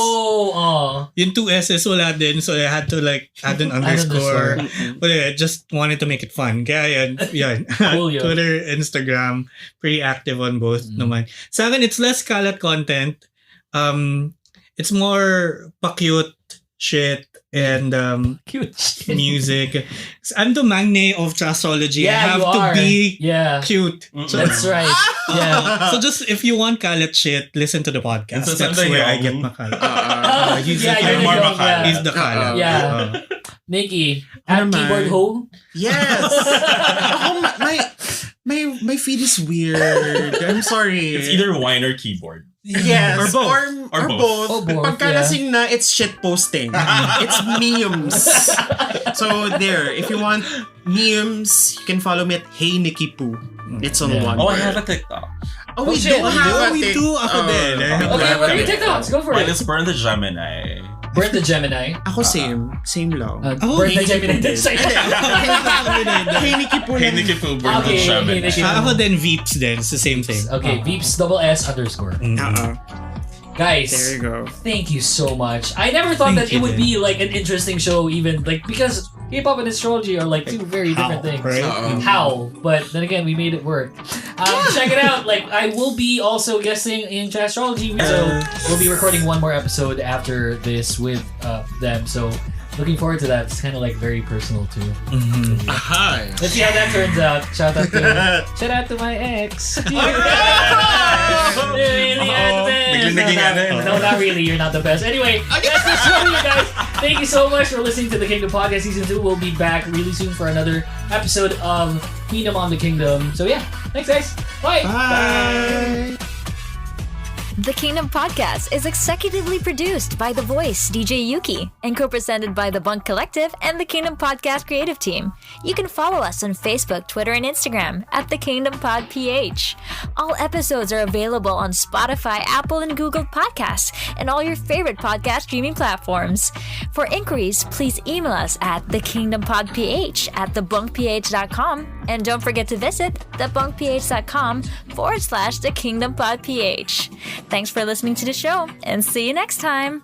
yung 2 S's wala din. So I had to like add an underscore. But I just wanted to make it fun. Kaya yan. Cool, yo. Twitter, Instagram. Pretty active on both naman. Sa akin, it's less kalat content. It's more pa-cute shit and cute music. I'm the magne of Tsaastrology. Yeah, I have you to are. be Yeah. cute. That's right. Yeah. So just if you want kalat shit, listen to the podcast. It's That's where I get my kalat. He's yeah, the you're more the young, yeah. He's the kalat. Yeah. Nikki, at keyboard ho? Yes. My feed is weird. I'm sorry. It's either wine or keyboard. Yes. Or both. Or both. Oh, both, Pagka yeah. lasing na, it's shit posting. It's memes. So there, if you want memes, you can follow me at Hey Nikki Poo. It's on one. Oh, I word. have a TikTok. Oh, we shit. do have a We do ako din. Okay, what are your TikToks? Go for Mine it. is Bern the Gemini. Bern the Gemini. Ako same lang. Bern the Gemini. Hey Nikki Poo. Hey Nikki Poo, Bern the Okay, Gemini. Hey Nikki. Ako din Veeps din. It's the same thing. Okay, Veeps _S_. Guys, There you go. thank you so much. I never thought that Thank it you, would Dan. be like an interesting show, even like because K-pop and astrology are like two very different things. right? How? But then again, we made it work. Check it out. Like I will be also guesting in Tsaastrology, so we'll be recording one more episode after this with them. So looking forward to that. It's kind of like very personal too. Hi. Let's see how that turns out. Shout out to my ex. No, not really. You're not the best. Anyway, that's the show, you guys. Thank you so much for listening to the Kingdom Podcast Season 2. We'll be back really soon for another episode of Queendom on the Kingdom. So yeah, thanks guys. Bye. Bye. The Kingdom Podcast is executively produced by The Voice, DJ Yuuki, and co-presented by The Bunk Collective and the Kingdom Podcast creative team. You can follow us on Facebook, Twitter, and Instagram at The Kingdom Pod PH. All episodes are available on Spotify, Apple, and Google Podcasts, and all your favorite podcast streaming platforms. For inquiries, please email us at thekingdompodph@thebunkph.com, and don't forget to visit thebunkph.com/thekingdompodph. Thanks for listening to the show, and see you next time.